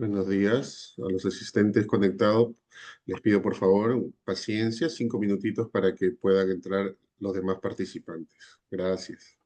Buenos días a los asistentes conectados. Les pido por favor paciencia, 5 minutitos para que puedan entrar los demás participantes. Gracias.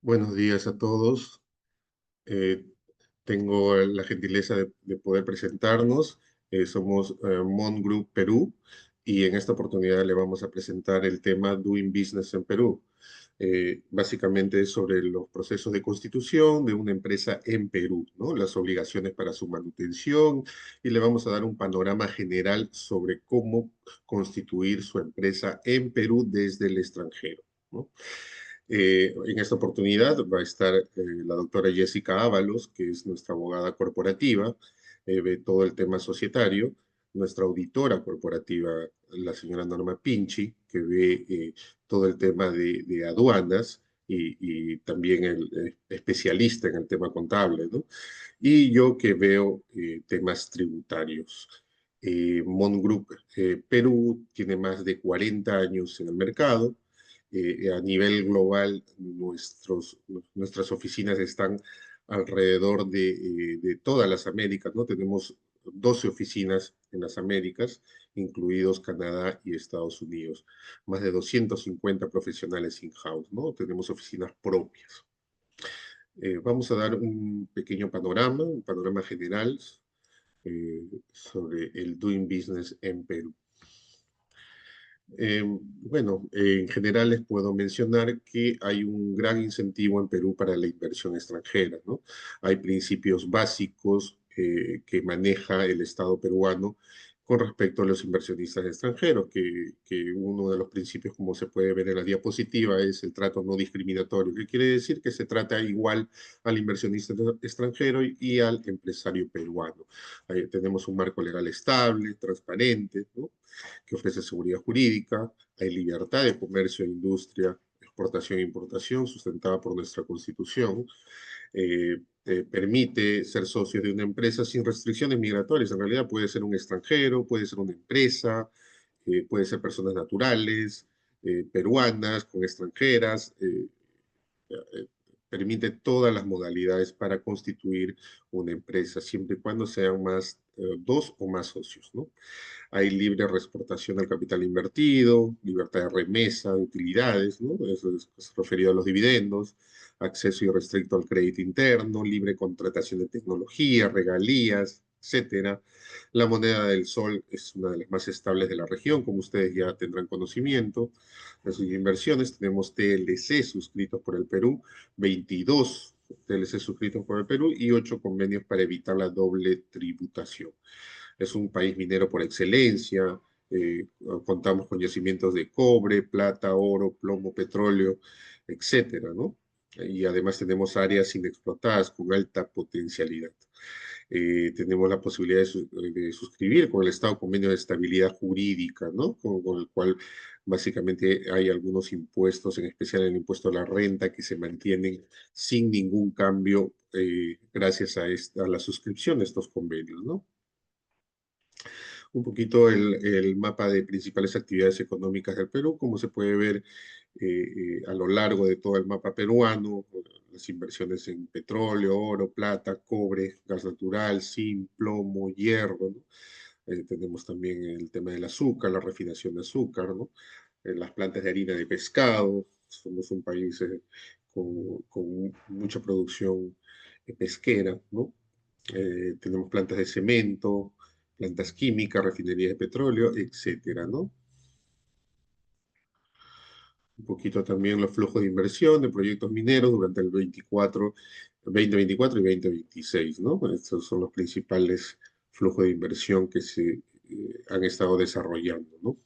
Buenos días a todos. Eh, Tengo la gentileza de poder presentarnos. Somos Mon Group Perú y en esta oportunidad le vamos a presentar el tema Doing Business en Perú. Básicamente es sobre los procesos de constitución de una empresa en Perú, ¿no? Las obligaciones para su manutención y le vamos a dar un panorama general sobre cómo constituir su empresa en Perú desde el extranjero, ¿no? En esta oportunidad va a estar la doctora Jessica Ábalos, que es nuestra abogada corporativa, ve todo el tema societario, nuestra auditora corporativa, la señora Norma Pinchi, que ve todo el tema de aduanas y también el especialista en el tema contable, ¿no? Y yo que veo temas tributarios. Mon Group Perú tiene más de 40 años en el mercado. A nivel global, nuestras oficinas están alrededor de todas las Américas, ¿no? Tenemos 12 oficinas en las Américas, incluidos Canadá y Estados Unidos. Más de 250 profesionales in-house, ¿no? Tenemos oficinas propias. Vamos a dar un panorama general sobre el Doing Business en Perú. Bueno, en general les puedo mencionar que hay un gran incentivo en Perú para la inversión extranjera, ¿no? Hay principios básicos que maneja el Estado peruano con respecto a los inversionistas extranjeros, que uno de los principios, como se puede ver en la diapositiva, es el trato no discriminatorio, que quiere decir que se trata igual al inversionista extranjero y al empresario peruano. Ahí tenemos un marco legal estable, transparente, ¿no? Que ofrece seguridad jurídica, hay libertad de comercio e industria, exportación e importación sustentada por nuestra Constitución, permite ser socios de una empresa sin restricciones migratorias. En realidad puede ser un extranjero, puede ser una empresa, puede ser personas naturales, peruanas, con extranjeras, permite todas las modalidades para constituir una empresa, siempre y cuando sean más dos o más socios, ¿no? Hay libre reexportación del capital invertido, libertad de remesa de utilidades, ¿no? Eso es referido a los dividendos, acceso irrestricto al crédito interno, libre contratación de tecnología, regalías, etcétera. La moneda del sol es una de las más estables de la región, como ustedes ya tendrán conocimiento. De sus inversiones tenemos TLC suscritos por el Perú, 22 TLC suscritos por el Perú y 8 convenios para evitar la doble tributación. Es un país minero por excelencia, contamos con yacimientos de cobre, plata, oro, plomo, petróleo, etcétera, ¿no? Y además tenemos áreas inexplotadas con alta potencialidad. Tenemos la posibilidad de suscribir con el Estado convenio de estabilidad jurídica, ¿no? Con el cual básicamente hay algunos impuestos, en especial el impuesto a la renta, que se mantienen sin ningún cambio gracias a la suscripción de estos convenios, ¿no? Un poquito el mapa de principales actividades económicas del Perú, como se puede ver a lo largo de todo el mapa peruano, las inversiones en petróleo, oro, plata, cobre, gas natural, zinc, plomo, hierro, ¿no? Tenemos también el tema del azúcar, la refinación de azúcar, ¿no? Las plantas de harina de pescado, somos un país con mucha producción pesquera, ¿no? Tenemos plantas de cemento, plantas químicas, refinerías de petróleo, etcétera, ¿no? Un poquito también los flujos de inversión de proyectos mineros durante el 2024 y 2026, ¿no? Estos son los principales flujos de inversión que se han estado desarrollando, ¿no?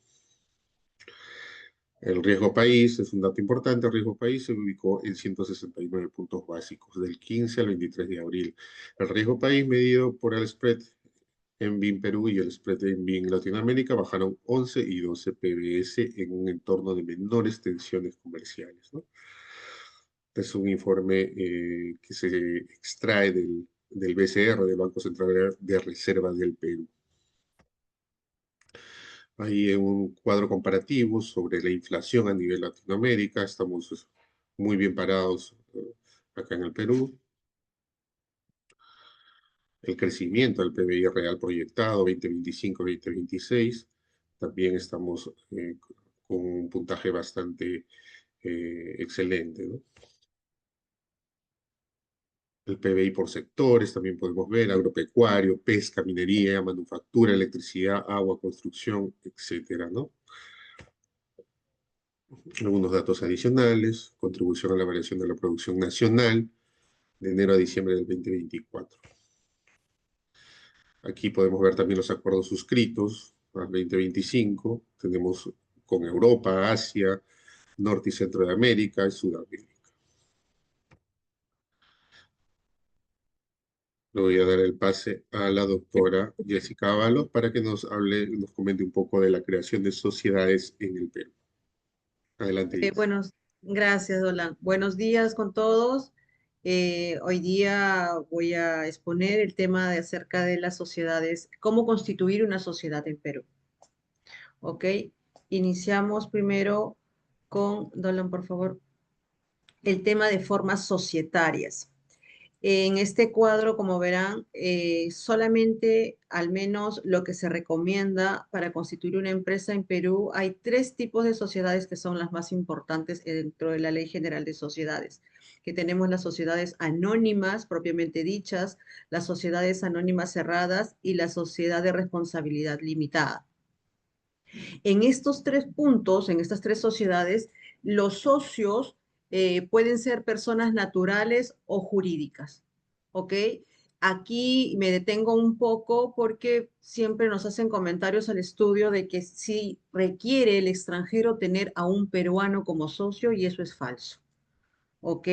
El riesgo país es un dato importante. El riesgo país se ubicó en 169 puntos básicos del 15 al 23 de abril. El riesgo país medido por el spread en BIM Perú y el spread en BIM Latinoamérica bajaron 11 y 12 PBS en un entorno de menores tensiones comerciales, ¿no? Este es un informe que se extrae del BCR, del Banco Central de Reserva del Perú. Hay un cuadro comparativo sobre la inflación a nivel Latinoamérica. Estamos muy bien parados acá en el Perú. El crecimiento del PBI real proyectado 2025-2026. También estamos con un puntaje bastante excelente, ¿no? El PBI por sectores, también podemos ver agropecuario, pesca, minería, manufactura, electricidad, agua, construcción, etcétera, ¿no? Algunos datos adicionales, contribución a la variación de la producción nacional de enero a diciembre del 2024. Aquí podemos ver también los acuerdos suscritos al 2025. Tenemos con Europa, Asia, Norte y Centro de América y Sudamérica. Le voy a dar el pase a la doctora Jessica Ábalos para que nos hable, nos comente un poco de la creación de sociedades en el Perú. Adelante, Jessica. Buenos, gracias, Dolan. Buenos días con todos. Hoy día voy a exponer el tema de acerca de las sociedades, cómo constituir una sociedad en Perú. ¿Ok? Iniciamos primero con, Dolan, por favor, el tema de formas societarias. En este cuadro, como verán, solamente al menos lo que se recomienda para constituir una empresa en Perú, hay tres tipos de sociedades que son las más importantes dentro de la Ley General de Sociedades, que tenemos las sociedades anónimas, propiamente dichas, las sociedades anónimas cerradas y la sociedad de responsabilidad limitada. En estos tres puntos, en estas tres sociedades, los socios pueden ser personas naturales o jurídicas, ¿ok? Aquí me detengo un poco porque siempre nos hacen comentarios al estudio de que sí requiere el extranjero tener a un peruano como socio y eso es falso, ¿ok?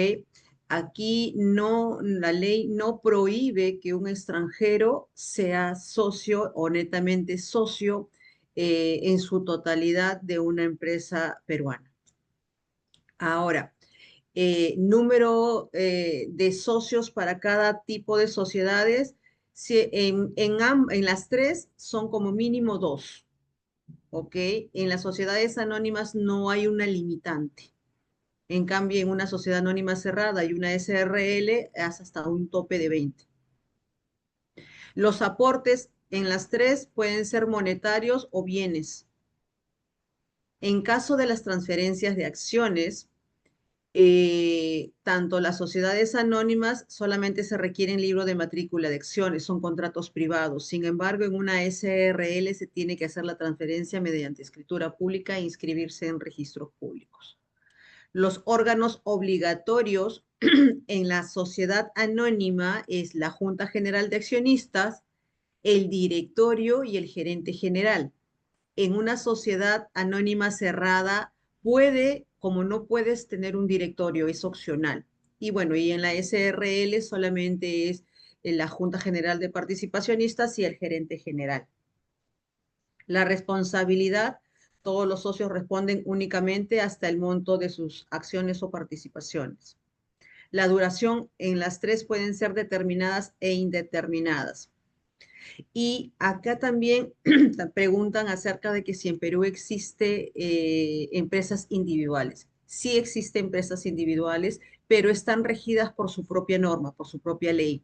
Aquí no, la ley no prohíbe que un extranjero sea socio o netamente socio en su totalidad de una empresa peruana. Ahora, número de socios para cada tipo de sociedades, si en las tres son como mínimo dos, ¿ok? En las sociedades anónimas no hay una limitante. En cambio, en una sociedad anónima cerrada y una SRL es hasta un tope de 20. Los aportes en las tres pueden ser monetarios o bienes. En caso de las transferencias de acciones, tanto las sociedades anónimas solamente se requieren libro de matrícula de acciones, son contratos privados. Sin embargo, en una SRL se tiene que hacer la transferencia mediante escritura pública e inscribirse en registros públicos. Los órganos obligatorios en la sociedad anónima es la Junta General de Accionistas, el directorio y el gerente general. En una sociedad anónima cerrada puede, como no puedes tener un directorio, es opcional. Y bueno, y en la SRL solamente es la Junta General de Participacionistas y el gerente general. La responsabilidad, todos los socios responden únicamente hasta el monto de sus acciones o participaciones. La duración en las tres pueden ser determinadas e indeterminadas. Y acá también preguntan acerca de que si en Perú existe empresas individuales. Sí existen empresas individuales, pero están regidas por su propia norma, por su propia ley.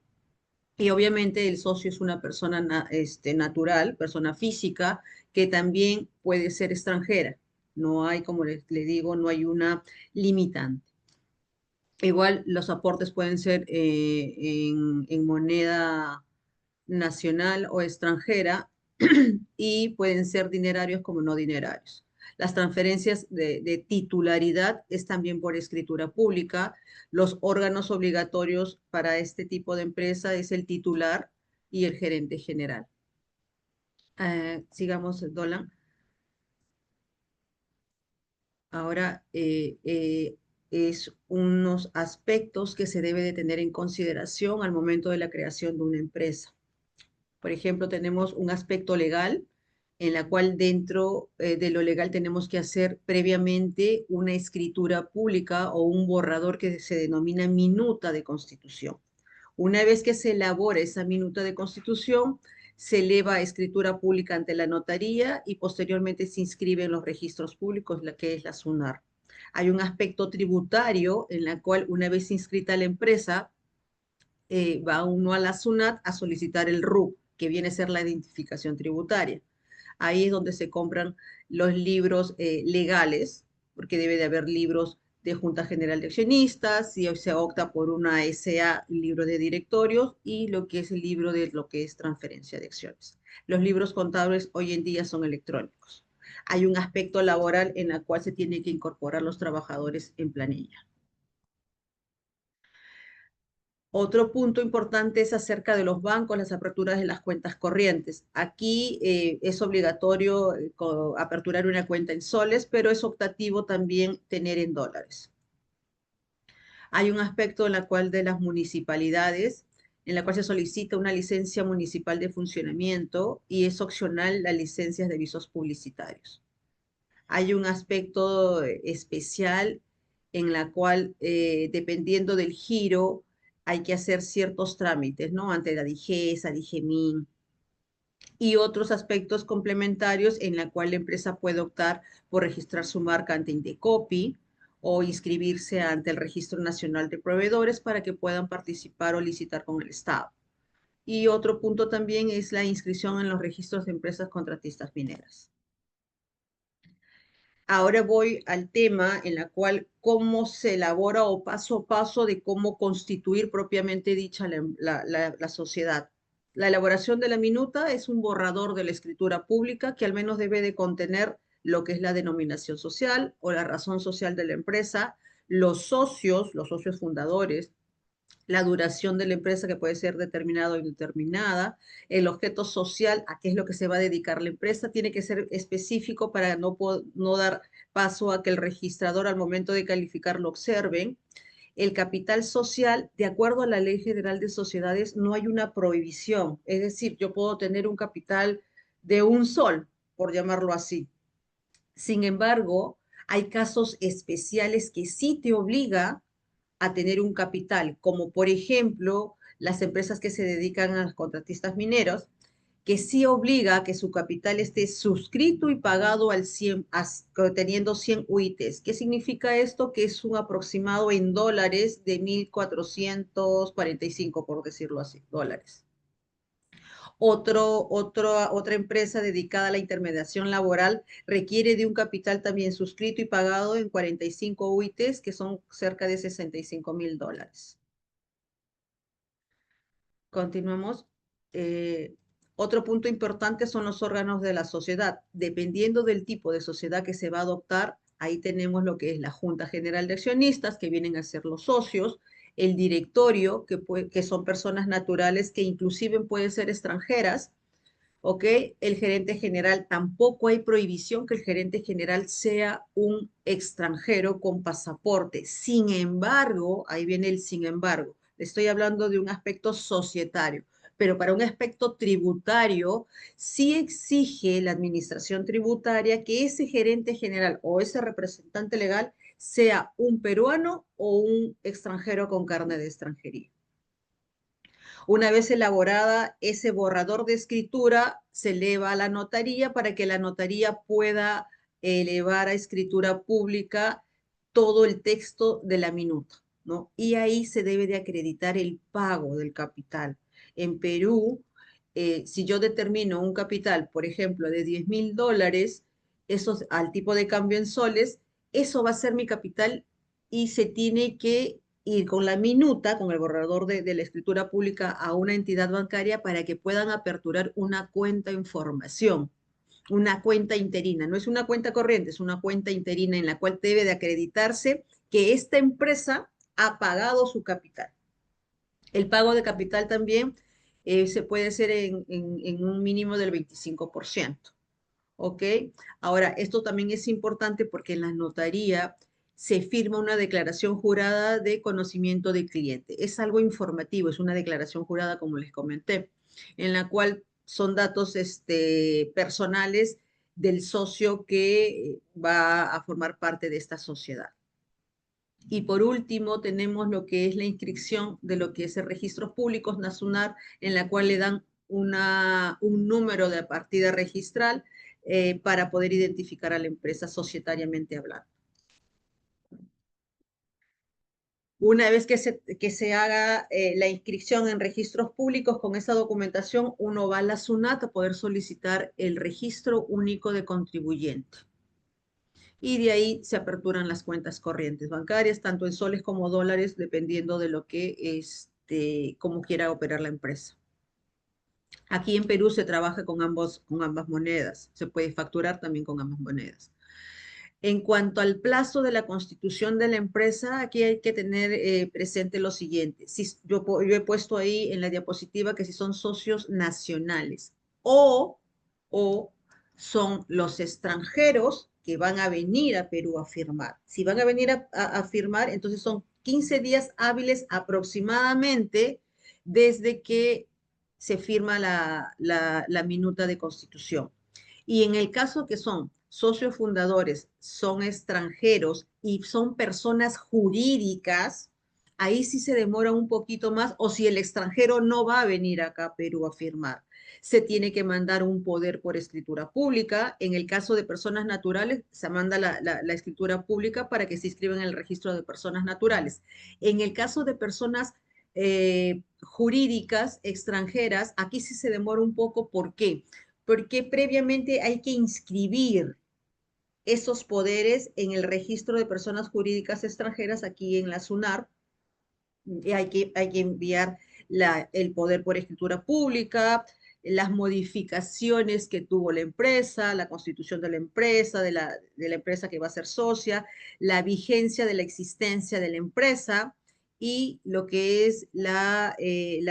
Y obviamente el socio es una persona natural, persona física, que también puede ser extranjera. No hay, como le digo, no hay una limitante. Igual los aportes pueden ser en moneda nacional o extranjera y pueden ser dinerarios como no dinerarios. Las transferencias de titularidad es también por escritura pública. Los órganos obligatorios para este tipo de empresa es el titular y el gerente general. Sigamos, Dolan. Ahora es unos aspectos que se debe de tener en consideración al momento de la creación de una empresa. Por ejemplo, tenemos un aspecto legal en la cual dentro de lo legal tenemos que hacer previamente una escritura pública o un borrador que se denomina minuta de constitución. Una vez que se elabora esa minuta de constitución, se eleva a escritura pública ante la notaría y posteriormente se inscribe en los registros públicos, la que es la SUNAR. Hay un aspecto tributario en la cual una vez inscrita la empresa, va uno a la SUNAT a solicitar el RUC, que viene a ser la identificación tributaria. Ahí es donde se compran los libros legales, porque debe de haber libros de Junta General de Accionistas, si se opta por una SA, libro de directorios, y lo que es el libro de lo que es transferencia de acciones. Los libros contables hoy en día son electrónicos. Hay un aspecto laboral en el cual se tiene que incorporar los trabajadores en planilla. Otro punto importante es acerca de los bancos, las aperturas de las cuentas corrientes. Aquí es obligatorio aperturar una cuenta en soles, pero es optativo también tener en dólares. Hay un aspecto en la cual de las municipalidades, en la cual se solicita una licencia municipal de funcionamiento y es opcional las licencias de visos publicitarios. Hay un aspecto especial en la cual, dependiendo del giro, hay que hacer ciertos trámites, ¿no? Ante la DIGESA, DIGEMIN, y otros aspectos complementarios en la cual la empresa puede optar por registrar su marca ante Indecopi o inscribirse ante el Registro Nacional de Proveedores para que puedan participar o licitar con el Estado. Y otro punto también es la inscripción en los registros de empresas contratistas mineras. Ahora voy al tema en la cual cómo se elabora o paso a paso de cómo constituir propiamente dicha la sociedad. La elaboración de la minuta es un borrador de la escritura pública que al menos debe de contener lo que es la denominación social o la razón social de la empresa, los socios fundadores, la duración de la empresa que puede ser determinada o indeterminada, el objeto social, a qué es lo que se va a dedicar la empresa, tiene que ser específico para no dar paso a que el registrador al momento de calificar lo observen. El capital social, de acuerdo a la Ley General de Sociedades, no hay una prohibición. Es decir, yo puedo tener un capital de un sol, por llamarlo así. Sin embargo, hay casos especiales que sí te obliga a tener un capital, como por ejemplo las empresas que se dedican a los contratistas mineros, que sí obliga a que su capital esté suscrito y pagado al 100, teniendo 100 UITs. ¿Qué significa esto? Que es un aproximado en dólares de 1.445, por decirlo así, dólares. Otra empresa dedicada a la intermediación laboral requiere de un capital también suscrito y pagado en 45 UITs, que son cerca de 65.000 dólares. Continuemos. Eh, Otro punto importante son los órganos de la sociedad. Dependiendo del tipo de sociedad que se va a adoptar, ahí tenemos lo que es la Junta General de Accionistas, que vienen a ser los socios, el directorio, que son personas naturales que inclusive pueden ser extranjeras, ¿ok? El gerente general, tampoco hay prohibición que el gerente general sea un extranjero con pasaporte. Sin embargo, ahí viene el sin embargo. Estoy hablando de un aspecto societario, pero para un aspecto tributario, sí exige la administración tributaria que ese gerente general o ese representante legal sea un peruano o un extranjero con carne de extranjería. Una vez elaborada ese borrador de escritura, se eleva a la notaría para que la notaría pueda elevar a escritura pública todo el texto de la minuta, ¿no? Y ahí se debe de acreditar el pago del capital. En Perú, si yo determino un capital, por ejemplo, de 10.000 dólares, eso al tipo de cambio en soles, eso va a ser mi capital y se tiene que ir con la minuta, con el borrador de la escritura pública a una entidad bancaria para que puedan aperturar una cuenta en formación, una cuenta interina. No es una cuenta corriente, es una cuenta interina en la cual debe de acreditarse que esta empresa ha pagado su capital. El pago de capital también se puede hacer en un mínimo del 25%. ¿Ok? Ahora, esto también es importante porque en la notaría se firma una declaración jurada de conocimiento de cliente. Es algo informativo, es una declaración jurada, como les comenté, en la cual son datos personales del socio que va a formar parte de esta sociedad. Y por último, tenemos lo que es la inscripción de lo que es el registros públicos NASUNAR, en la cual le dan un número de partida registral para poder identificar a la empresa societariamente hablando. Una vez que se haga la inscripción en registros públicos con esa documentación, uno va a la SUNAT a poder solicitar el registro único de contribuyente. y de ahí se aperturan las cuentas corrientes bancarias, tanto en soles como dólares, dependiendo de lo que, como quiera operar la empresa. Aquí en Perú se trabaja con ambas monedas, se puede facturar también con ambas monedas. En cuanto al plazo de la constitución de la empresa, aquí hay que tener presente lo siguiente. Si, yo he puesto ahí en la diapositiva que si son socios nacionales o son los extranjeros que van a venir a Perú a firmar. Si van a venir a firmar, entonces son 15 días hábiles aproximadamente desde que se firma la minuta de constitución. Y en el caso que son socios fundadores, son extranjeros y son personas jurídicas, ahí sí se demora un poquito más, o si el extranjero no va a venir acá a Perú a firmar, se tiene que mandar un poder por escritura pública. En el caso de personas naturales, se manda la escritura pública para que se inscriban en el registro de personas naturales. En el caso de personas jurídicas extranjeras, aquí sí se demora un poco. ¿Por qué? Porque previamente hay que inscribir esos poderes en el registro de personas jurídicas extranjeras aquí en la SUNAR. Y hay que enviar el poder por escritura pública, las modificaciones que tuvo la empresa, la constitución de la empresa que va a ser socia, la vigencia de la existencia de la empresa y lo que es la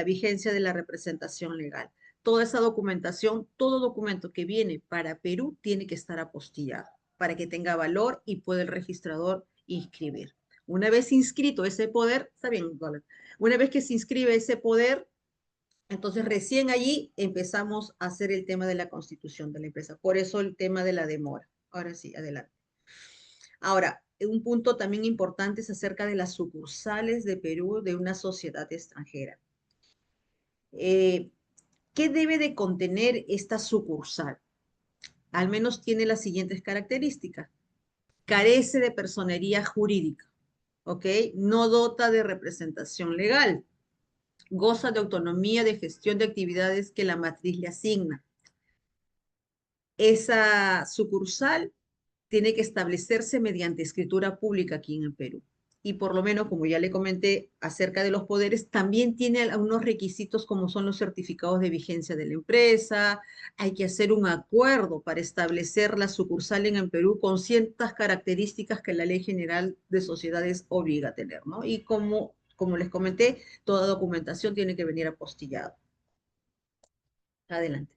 vigencia de la representación legal. Toda esa documentación, todo documento que viene para Perú tiene que estar apostillado para que tenga valor y pueda el registrador inscribir. Una vez inscrito ese poder, está bien, una vez que se inscribe ese poder, entonces recién allí empezamos a hacer el tema de la constitución de la empresa. Por eso el tema de la demora. Ahora sí, adelante. Ahora, un punto también importante es acerca de las sucursales de Perú de una sociedad extranjera. Eh, ¿Qué debe de contener esta sucursal? Al menos tiene las siguientes características. Carece de personería jurídica, ¿ok? No dota de representación legal, goza de autonomía de gestión de actividades que la matriz le asigna. Esa sucursal tiene que establecerse mediante escritura pública aquí en el Perú. Y por lo menos, como ya le comenté acerca de los poderes, también tiene algunos requisitos como son los certificados de vigencia de la empresa. Hay que hacer un acuerdo para establecer la sucursal en el Perú con ciertas características que la Ley General de Sociedades obliga a tener, ¿no? Y como les comenté, toda documentación tiene que venir apostillada. Adelante.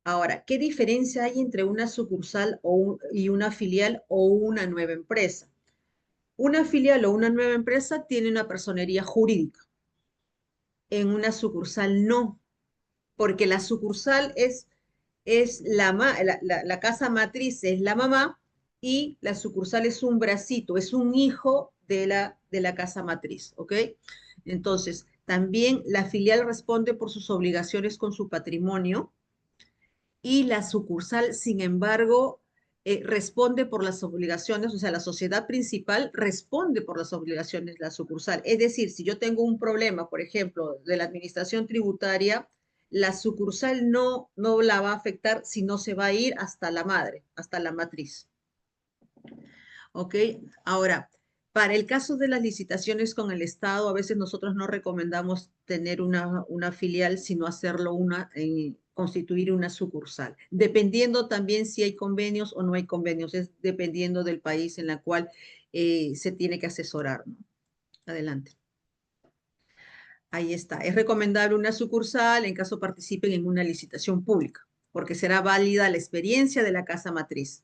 Ahora, ¿qué diferencia hay entre una sucursal y una filial o una nueva empresa? Una filial o una nueva empresa tiene una personería jurídica. En una sucursal no, porque la sucursal es la casa matriz es la mamá y la sucursal es un bracito, es un hijo de la casa matriz, ¿ok? Entonces, también la filial responde por sus obligaciones con su patrimonio y la sucursal, sin embargo, responde por las obligaciones, o sea, la sociedad principal responde por las obligaciones de la sucursal. Es decir, si yo tengo un problema, por ejemplo, de la administración tributaria, la sucursal no la va a afectar si no se va a ir hasta la madre, hasta la matriz. ¿Ok? Ahora, para el caso de las licitaciones con el Estado, a veces nosotros no recomendamos tener una filial, sino hacerlo constituir una sucursal, dependiendo también si hay convenios o no hay convenios, es dependiendo del país en el cual se tiene que asesorar, ¿no? Adelante. Ahí está. Es recomendable una sucursal en caso participen en una licitación pública, porque será válida la experiencia de la casa matriz.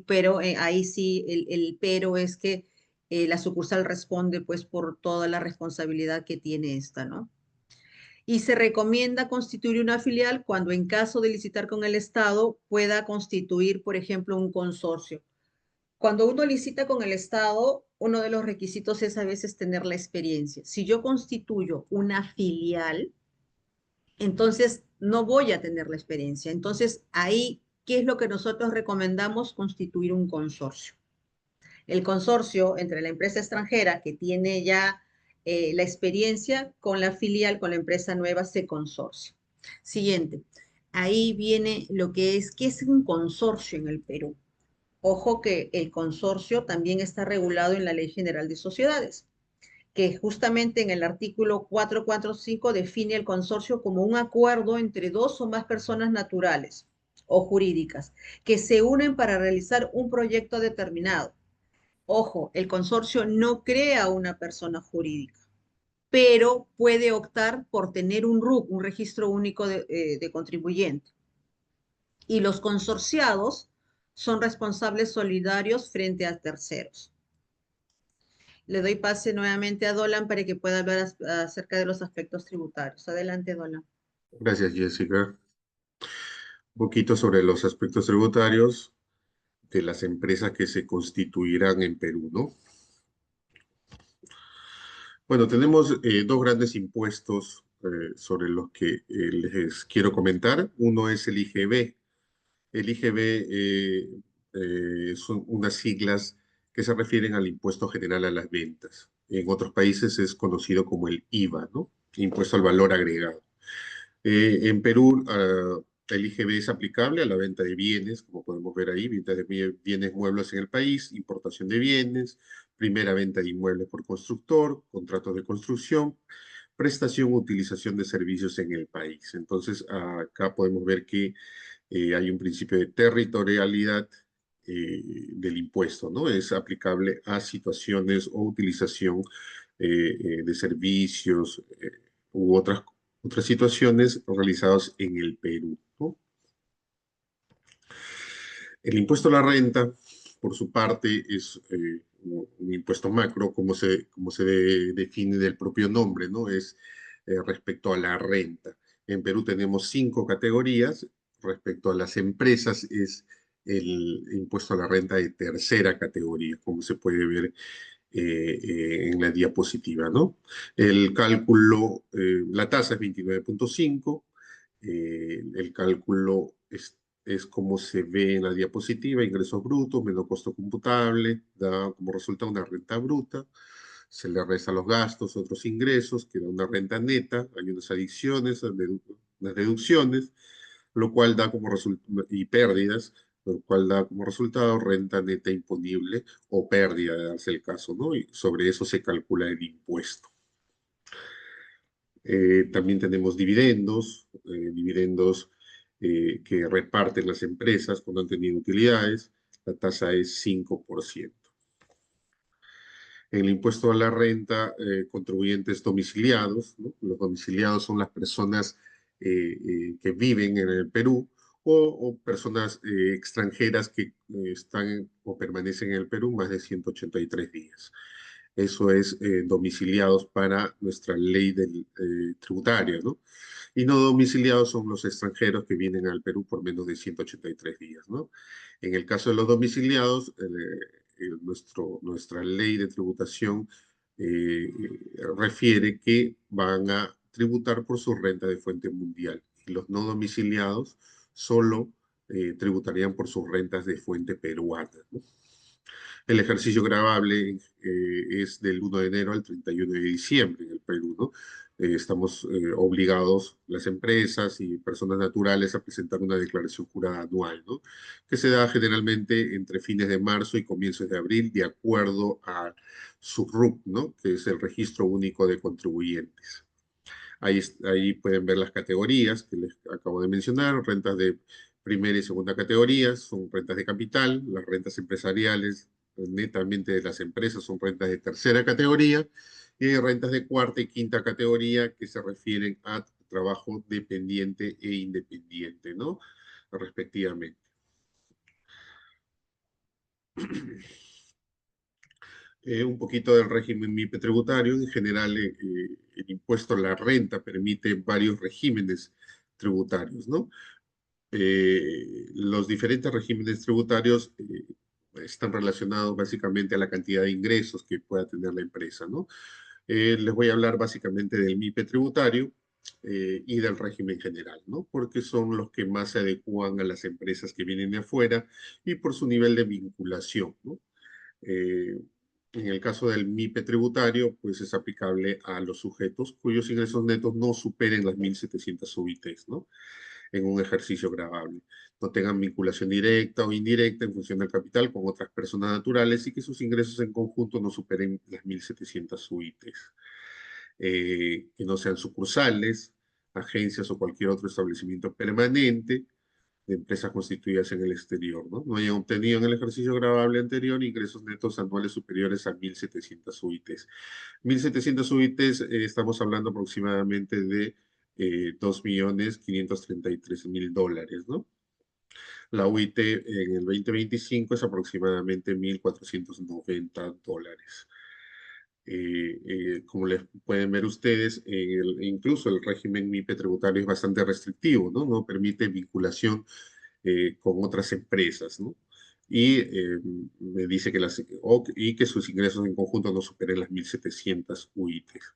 Pero ahí sí, el pero es que la sucursal responde pues por toda la responsabilidad que tiene esta, ¿no? Y se recomienda constituir una filial cuando en caso de licitar con el Estado pueda constituir, por ejemplo, un consorcio. Cuando uno licita con el Estado, uno de los requisitos es a veces tener la experiencia. Si yo constituyo una filial, entonces no voy a tener la experiencia. Entonces ahí, ¿qué es lo que nosotros recomendamos? Constituir un consorcio. El consorcio entre la empresa extranjera que tiene ya la experiencia con la filial, con la empresa nueva, se consorcia. Siguiente. Ahí viene lo que es, ¿qué es un consorcio en el Perú? Ojo que el consorcio también está regulado en la Ley General de Sociedades, que justamente en el artículo 445 define el consorcio como un acuerdo entre dos o más personas naturales o jurídicas que se unen para realizar un proyecto determinado. Ojo, el consorcio no crea una persona jurídica, pero puede optar por tener un RUC, un registro único de contribuyente. Y los consorciados son responsables solidarios frente a terceros. Le doy pase nuevamente a Dolan para que pueda hablar acerca de los aspectos tributarios. Adelante, Dolan. Gracias, Jessica. Un poquito sobre los aspectos tributarios de las empresas que se constituirán en Perú, ¿no? Bueno, tenemos dos grandes impuestos sobre los que les quiero comentar. Uno es el IGB. El IGB son unas siglas que se refieren al impuesto general a las ventas. En otros países es conocido como el IVA, ¿no? Impuesto al valor agregado. En Perú, el IGB es aplicable a la venta de bienes, como podemos ver ahí, venta de bienes muebles en el país, importación de bienes, primera venta de inmuebles por constructor, contratos de construcción, prestación o utilización de servicios en el país. Entonces, acá podemos ver que hay un principio de territorialidad del impuesto, ¿no? Es aplicable a situaciones o utilización de servicios u otras situaciones realizadas en el Perú, ¿no? El impuesto a la renta, por su parte, es un impuesto macro, como se define del propio nombre, ¿no? Es respecto a la renta. En Perú tenemos cinco categorías. Respecto a las empresas, es el impuesto a la renta de tercera categoría, como se puede ver en la diapositiva, ¿no? El cálculo, la tasa es 29,5. El cálculo es como se ve en la diapositiva: ingresos brutos menos costo computable, da como resultado una renta bruta. Se le resta los gastos, otros ingresos, queda una renta neta, hay unas adiciones, unas deducciones, lo cual da como resultado, y pérdidas, lo cual da como resultado renta neta imponible o pérdida, de darse el caso, ¿no? Y sobre eso se calcula el impuesto. También tenemos dividendos que reparten las empresas cuando han tenido utilidades. La tasa es 5%. En el impuesto a la renta, contribuyentes domiciliados, ¿no? Los domiciliados son las personas que viven en el Perú o personas extranjeras que están o permanecen en el Perú más de 183 días. Eso es domiciliados para nuestra ley tributaria, ¿no? Y no domiciliados son los extranjeros que vienen al Perú por menos de 183 días, ¿no? En el caso de los domiciliados, nuestra ley de tributación refiere que van a tributar por su renta de fuente mundial. Y los no domiciliados solo tributarían por sus rentas de fuente peruana, ¿no? El ejercicio gravable es del 1 de enero al 31 de diciembre en el Perú, ¿no? Estamos obligados, las empresas y personas naturales, a presentar una declaración jurada anual, ¿no? Que se da generalmente entre fines de marzo y comienzos de abril, de acuerdo a su RUC, ¿no? Que es el Registro Único de Contribuyentes. Ahí pueden ver las categorías que les acabo de mencionar: rentas de primera y segunda categoría son rentas de capital; las rentas empresariales netamente de las empresas son rentas de tercera categoría; y hay rentas de cuarta y quinta categoría que se refieren a trabajo dependiente e independiente, ¿no? Respectivamente. Un poquito del régimen MIPE tributario. En general, el impuesto a la renta permite varios regímenes tributarios, ¿no? Los diferentes regímenes tributarios están relacionados básicamente a la cantidad de ingresos que pueda tener la empresa, ¿no? Les voy a hablar básicamente del MIPE tributario y del régimen general, ¿no? Porque son los que más se adecúan a las empresas que vienen de afuera y por su nivel de vinculación, ¿no? Eh, en el caso del MIPE tributario, pues es aplicable a los sujetos cuyos ingresos netos no superen las 1.700 UITs, ¿no? en un ejercicio gravable. No tengan vinculación directa o indirecta en función del capital con otras personas naturales y que sus ingresos en conjunto no superen las 1.700 UITs. Que no sean sucursales, agencias o cualquier otro establecimiento permanente de empresas constituidas en el exterior, ¿no? No hayan obtenido en el ejercicio gravable anterior ingresos netos anuales superiores a 1.700 UITs. 1.700 UITs, estamos hablando aproximadamente de 2.533.000 dólares, ¿no? La UIT en el 2025 es aproximadamente 1.490 dólares. Como les pueden ver ustedes, incluso el régimen MIPE tributario es bastante restrictivo, ¿no? No permite vinculación con otras empresas, ¿no? Y me dice que y que sus ingresos en conjunto no superen las 1.700 UITs.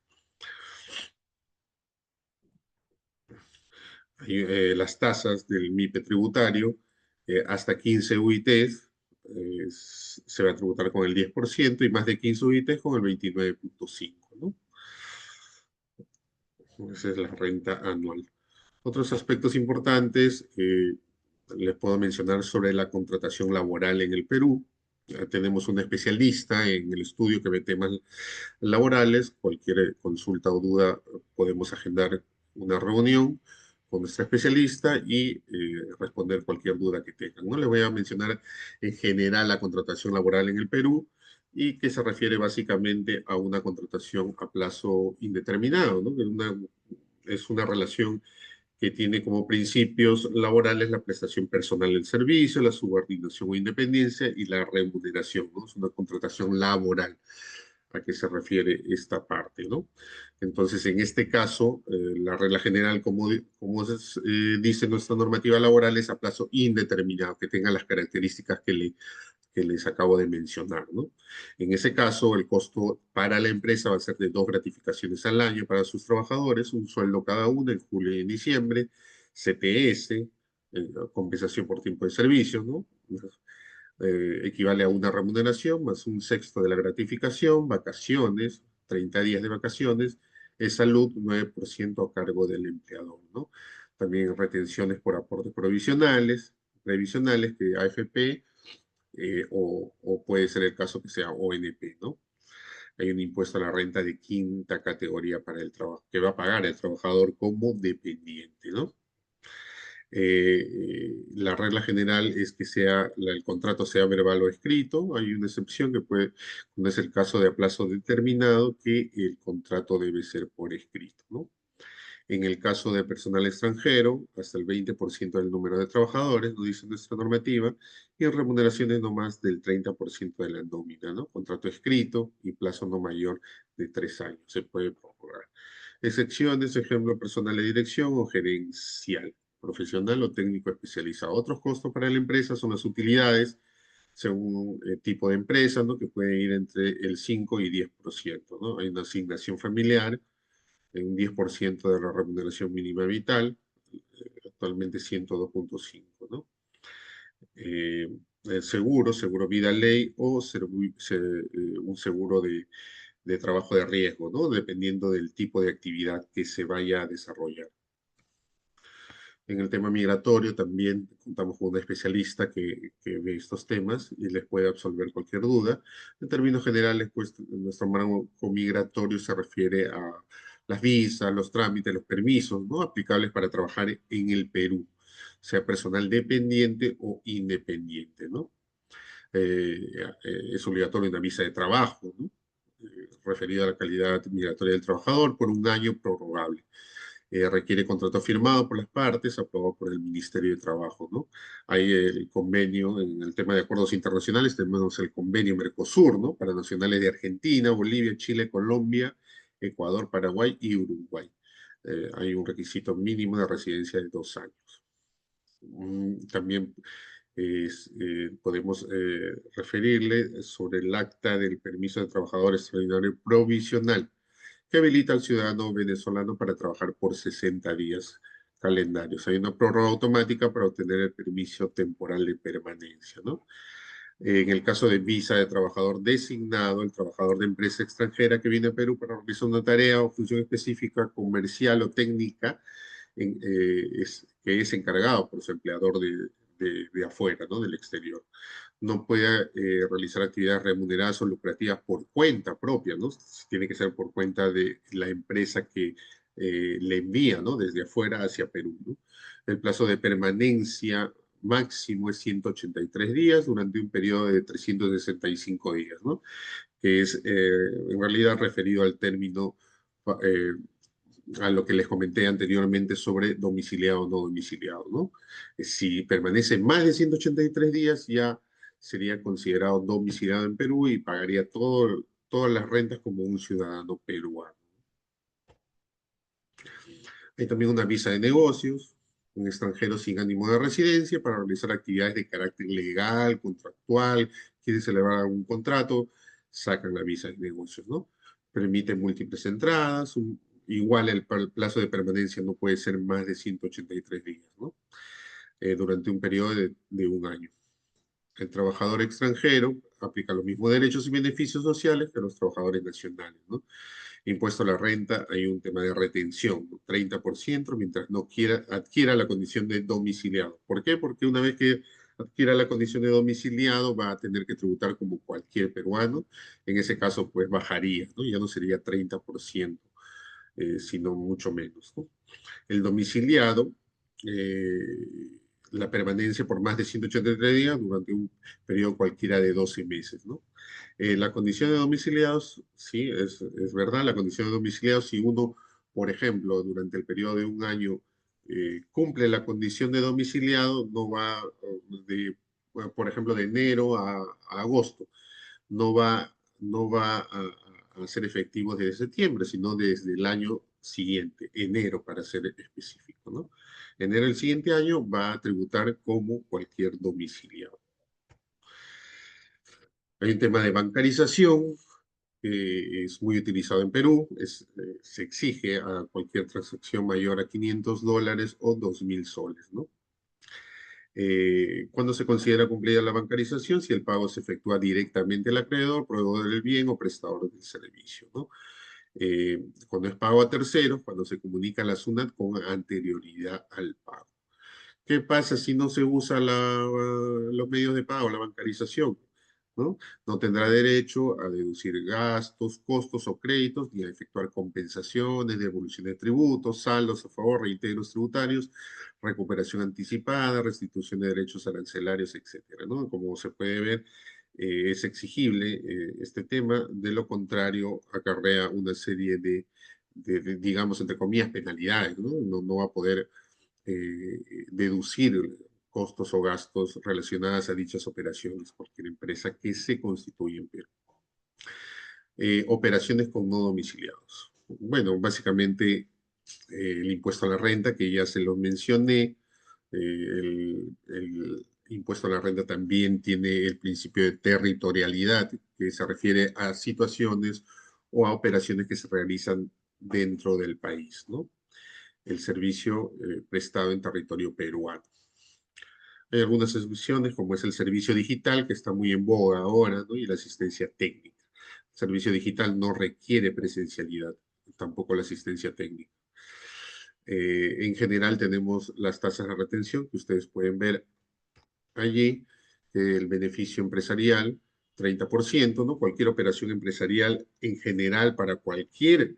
Las tasas del MIPE tributario, hasta 15 UITs, se va a tributar con el 10% y más de 15 UITs con el 29.5%, ¿no? Esa es la renta anual. Otros aspectos importantes, les puedo mencionar sobre la contratación laboral en el Perú. Ya tenemos un especialista en el estudio que ve temas laborales. Cualquier consulta o duda podemos agendar una reunión con nuestra especialista y responder cualquier duda que tengan, ¿no? Les voy a mencionar en general la contratación laboral en el Perú y que se refiere básicamente a una contratación a plazo indeterminado, ¿no? Es una relación que tiene como principios laborales la prestación personal del servicio, la subordinación o independencia y la remuneración, ¿no? Es una contratación laboral. ¿A qué se refiere esta parte, ¿no? Entonces, en este caso, la regla general, dice nuestra normativa laboral, es a plazo indeterminado, que tenga las características que les acabo de mencionar, ¿no? En ese caso, el costo para la empresa va a ser de 2 gratificaciones al año para sus trabajadores, un sueldo cada uno en julio y en diciembre, CTS, compensación por tiempo de servicio, ¿no? Equivale a una remuneración más un sexto de la gratificación, vacaciones, 30 días de vacaciones, es salud 9% a cargo del empleador, ¿no? También retenciones por aportes provisionales, previsionales, que AFP, o puede ser el caso que sea ONP, ¿no? Hay un impuesto a la renta de quinta categoría para el trabajo, que va a pagar el trabajador como dependiente, ¿no? La regla general es que el contrato sea verbal o escrito. Hay una excepción que no es el caso de a plazo determinado, que el contrato debe ser por escrito, ¿no? En el caso de personal extranjero, hasta el 20% del número de trabajadores, nos dice nuestra normativa, y en remuneraciones no más del 30% de la nómina, ¿no? Contrato escrito y plazo no mayor de 3 años. Se puede prorrogar. Excepciones, ejemplo, personal de dirección o gerencial, profesional o técnico especializado. Otros costos para la empresa son las utilidades, según el tipo de empresa, ¿no? Que puede ir entre el 5 y 10%, ¿no? Hay una asignación familiar en un 10% de la remuneración mínima vital, actualmente 102.5, ¿no? Eh, seguro vida ley o un seguro de trabajo de riesgo, ¿no? Dependiendo del tipo de actividad que se vaya a desarrollar. En el tema migratorio también contamos con un especialista que ve estos temas y les puede absolver cualquier duda. En términos generales, pues nuestro marco migratorio se refiere a las visas, los trámites, los permisos, ¿no? Aplicables para trabajar en el Perú, sea personal dependiente o independiente, ¿no? Eh, es obligatorio una visa de trabajo, ¿no? Referida a la calidad migratoria del trabajador por un año prorrogable. Requiere contrato firmado por las partes, aprobado por el Ministerio de Trabajo, ¿no? Hay el convenio, en el tema de acuerdos internacionales, tenemos el convenio Mercosur, ¿no? Para nacionales de Argentina, Bolivia, Chile, Colombia, Ecuador, Paraguay y Uruguay. Hay un requisito mínimo de residencia de 2 años. También podemos referirle sobre el acta del permiso de trabajador extraordinario provisional, que habilita al ciudadano venezolano para trabajar por 60 días calendarios. Hay una prórroga automática para obtener el permiso temporal de permanencia, ¿no? En el caso de visa de trabajador designado, el trabajador de empresa extranjera que viene a Perú para realizar una tarea o función específica, comercial o técnica, que es encargado por su empleador de afuera, ¿no? Del exterior. No puede realizar actividades remuneradas o lucrativas por cuenta propia, ¿no? Tiene que ser por cuenta de la empresa que le envía, ¿no? Desde afuera hacia Perú, ¿no? El plazo de permanencia máximo es 183 días durante un periodo de 365 días, ¿no? Que es en realidad referido al término, eh, a lo que les comenté anteriormente sobre domiciliado o no domiciliado, ¿no? Si permanece más de 183 días, ya sería considerado domiciliado en Perú y pagaría todas las rentas como un ciudadano peruano. Hay también una visa de negocios, un extranjero sin ánimo de residencia para realizar actividades de carácter legal, contractual, quiere celebrar algún contrato, sacan la visa de negocios, ¿no? Permite múltiples entradas, igual el plazo de permanencia no puede ser más de 183 días, ¿no? Durante un periodo de un año. El trabajador extranjero aplica los mismos derechos y beneficios sociales que los trabajadores nacionales, ¿no? Impuesto a la renta, hay un tema de retención, ¿no? 30%, mientras no adquiera la condición de domiciliado. ¿Por qué? Porque una vez que adquiera la condición de domiciliado, va a tener que tributar como cualquier peruano. En ese caso, pues bajaría, ¿no? Ya no sería 30%, sino mucho menos, ¿no? El domiciliado, la permanencia por más de 183 días durante un periodo cualquiera de 12 meses, ¿no? La condición de domiciliados, sí, es verdad, la condición de domiciliados, si uno, por ejemplo, durante el periodo de un año cumple la condición de domiciliado, no va bueno, por ejemplo, de enero a agosto, no va a ser efectivo desde septiembre, sino desde el año siguiente, enero para ser específico, ¿no? Enero del siguiente año va a tributar como cualquier domiciliado. Hay un tema de bancarización, es muy utilizado en Perú, se exige a cualquier transacción mayor a $500 o 2.000 soles, ¿no? ¿Cuándo se considera cumplida la bancarización? Si el pago se efectúa directamente al acreedor, proveedor del bien o prestador del servicio, ¿no? Cuando es pago a terceros, cuando se comunica a la SUNAT con anterioridad al pago. ¿Qué pasa si no se usa los medios de pago, la bancarización? ¿No? No tendrá derecho a deducir gastos, costos o créditos, ni a efectuar compensaciones, devolución de tributos, saldos a favor, reintegros tributarios, recuperación anticipada, restitución de derechos arancelarios, etcétera, ¿no? Como se puede ver, es exigible este tema, de lo contrario acarrea una serie digamos, entre comillas, penalidades, ¿no? No va a poder deducir costos o gastos relacionados a dichas operaciones, cualquier empresa que se constituya en Perú. Operaciones con no domiciliados. Bueno, básicamente el impuesto a la renta, que ya se lo mencioné, el impuesto a la renta también tiene el principio de territorialidad, que se refiere a situaciones o a operaciones que se realizan dentro del país, ¿no? El servicio prestado en territorio peruano. Hay algunas excepciones, como es el servicio digital, que está muy en boga ahora, ¿no? Y la asistencia técnica. El servicio digital no requiere presencialidad, tampoco la asistencia técnica. En general tenemos las tasas de retención que ustedes pueden ver allí, el beneficio empresarial, 30%, ¿no? Cualquier operación empresarial en general para cualquier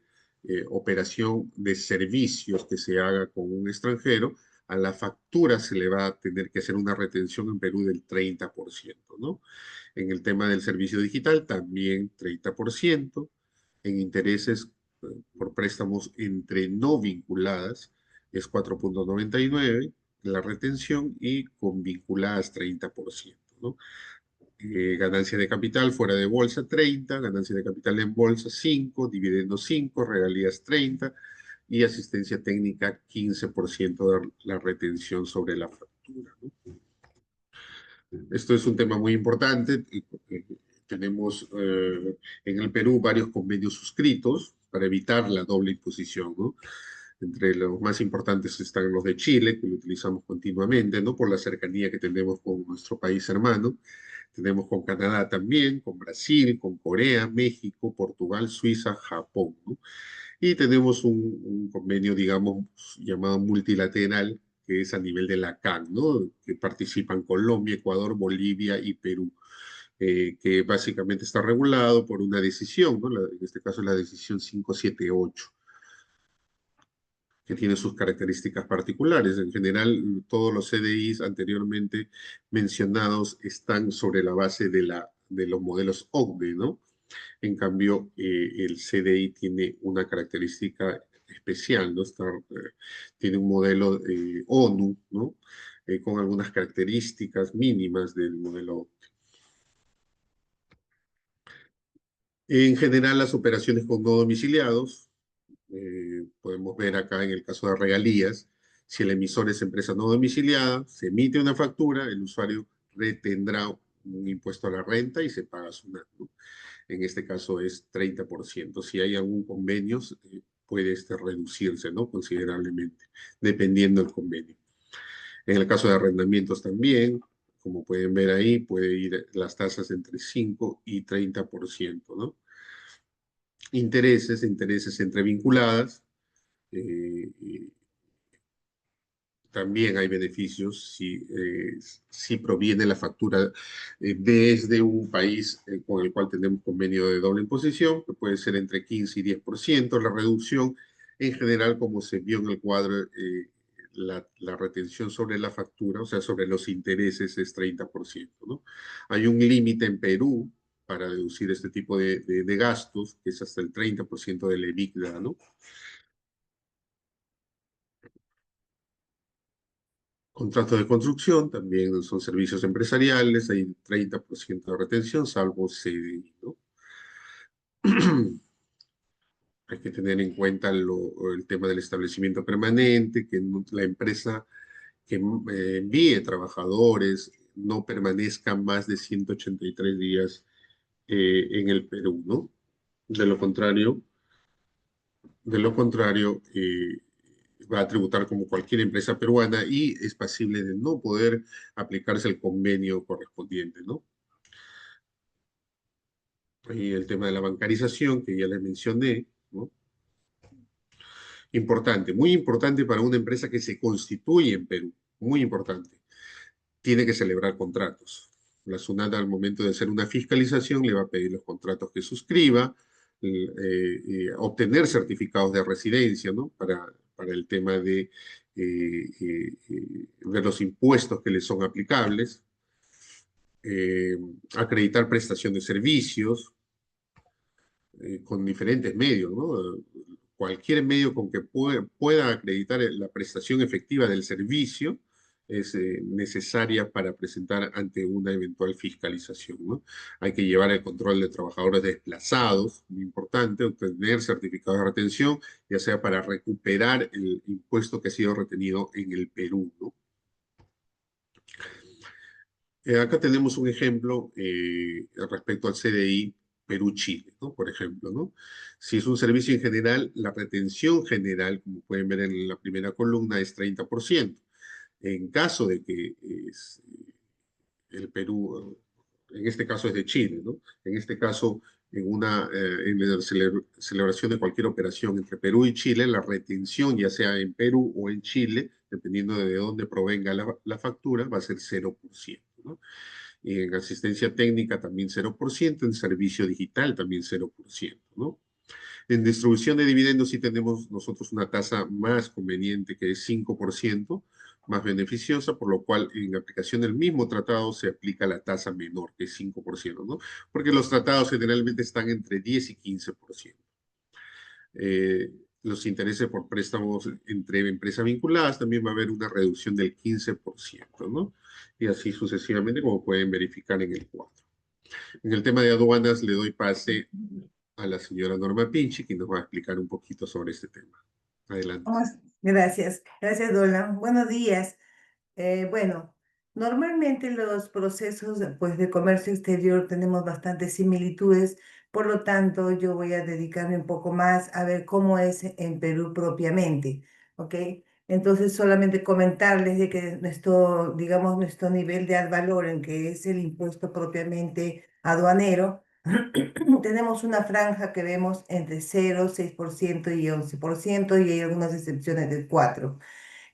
operación de servicios que se haga con un extranjero, a la factura se le va a tener que hacer una retención en Perú del 30%, ¿no? En el tema del servicio digital también 30%, en intereses por préstamos entre no vinculadas es 4,99 la retención y con vinculadas 30%, ¿no? Ganancia de capital fuera de bolsa 30, ganancia de capital en bolsa 5, dividendos 5, regalías 30 y asistencia técnica 15% de la retención sobre la factura, ¿no? Esto es un tema muy importante. Tenemos en el Perú varios convenios suscritos para evitar la doble imposición, ¿no? Entre los más importantes están los de Chile, que lo utilizamos continuamente, ¿no? Por la cercanía que tenemos con nuestro país hermano. Tenemos con Canadá también, con Brasil, con Corea, México, Portugal, Suiza, Japón, ¿no? Y tenemos un convenio, digamos, llamado multilateral, que es a nivel de la CAN, ¿no? Que participan Colombia, Ecuador, Bolivia y Perú, que básicamente está regulado por una decisión, ¿no? En este caso la decisión 578, que tiene sus características particulares. En general, todos los CDIs anteriormente mencionados están sobre la base de los modelos OCDE, ¿no? En cambio, el CDI tiene una característica especial, ¿no? Tiene un modelo ONU, ¿no? Con algunas características mínimas del modelo. En general, las operaciones con no domiciliados, podemos ver acá en el caso de regalías, si el emisor es empresa no domiciliada, se emite una factura, el usuario retendrá un impuesto a la renta y se paga su NAT, ¿no? En este caso es 30%. Si hay algún convenio, puede reducirse, ¿no? Considerablemente, dependiendo del convenio. En el caso de arrendamientos también, como pueden ver ahí, puede ir las tasas entre 5 y 30%, ¿no? Intereses entre vinculadas, eh, también hay beneficios si proviene la factura desde un país con el cual tenemos convenio de doble imposición, que puede ser entre 15 y 10%. La reducción, en general, como se vio en el cuadro, la retención sobre la factura, o sea, sobre los intereses, es 30%, ¿no? Hay un límite en Perú para deducir este tipo de gastos, que es hasta el 30% del EBITDA, ¿no? Contratos de construcción también son servicios empresariales, hay 30% de retención, salvo CDI, ¿no? Hay que tener en cuenta el tema del establecimiento permanente, que la empresa que envíe trabajadores no permanezca más de 183 días en el Perú, ¿no? De lo contrario, de lo contrario, va a tributar como cualquier empresa peruana y es pasible de no poder aplicarse el convenio correspondiente, ¿no? Y el tema de la bancarización, que ya les mencioné, ¿no? Importante, muy importante para una empresa que se constituye en Perú, muy importante. Tiene que celebrar contratos. La SUNAT al momento de hacer una fiscalización le va a pedir los contratos que suscriba, obtener certificados de residencia, ¿no? Para el tema de ver los impuestos que le son aplicables, eh, acreditar prestación de servicios, con diferentes medios, ¿no? Cualquier medio con que pueda acreditar la prestación efectiva del servicio es necesaria para presentar ante una eventual fiscalización, ¿no? Hay que llevar el control de trabajadores desplazados, muy importante, obtener certificados de retención, ya sea para recuperar el impuesto que ha sido retenido en el Perú, ¿no? Acá tenemos un ejemplo respecto al CDI Perú-Chile, ¿no? Por ejemplo, ¿no? Si es un servicio en general, la retención general, como pueden ver en la primera columna, es 30%. En caso de que el Perú, en este caso es de Chile, ¿no? En este caso, en la celebración de cualquier operación entre Perú y Chile, la retención, ya sea en Perú o en Chile, dependiendo de dónde provenga la factura, va a ser 0%, ¿no? Y en asistencia técnica también 0%, en servicio digital también 0%, ¿no? En distribución de dividendos sí tenemos nosotros una tasa más conveniente que es 5%, más beneficiosa, por lo cual en aplicación del mismo tratado se aplica la tasa menor, que es 5%, ¿no? Porque los tratados generalmente están entre 10 y 15%. Eh, los intereses por préstamos entre empresas vinculadas también va a haber una reducción del 15%, ¿no? Y así sucesivamente, como pueden verificar en el cuadro. En el tema de aduanas le doy pase a la señora Norma Pinchi, que nos va a explicar un poquito sobre este tema. Adelante. Gracias, gracias, Dolan. Buenos días. Bueno, normalmente los procesos pues, de comercio exterior tenemos bastantes similitudes, por lo tanto yo voy a dedicarme un poco más a ver cómo es en Perú propiamente, ¿ok? Entonces solamente comentarles de que digamos, nuestro nivel de ad valorem, que es el impuesto propiamente aduanero, tenemos una franja que vemos entre 0, 6% y 11%, y hay algunas excepciones del 4%.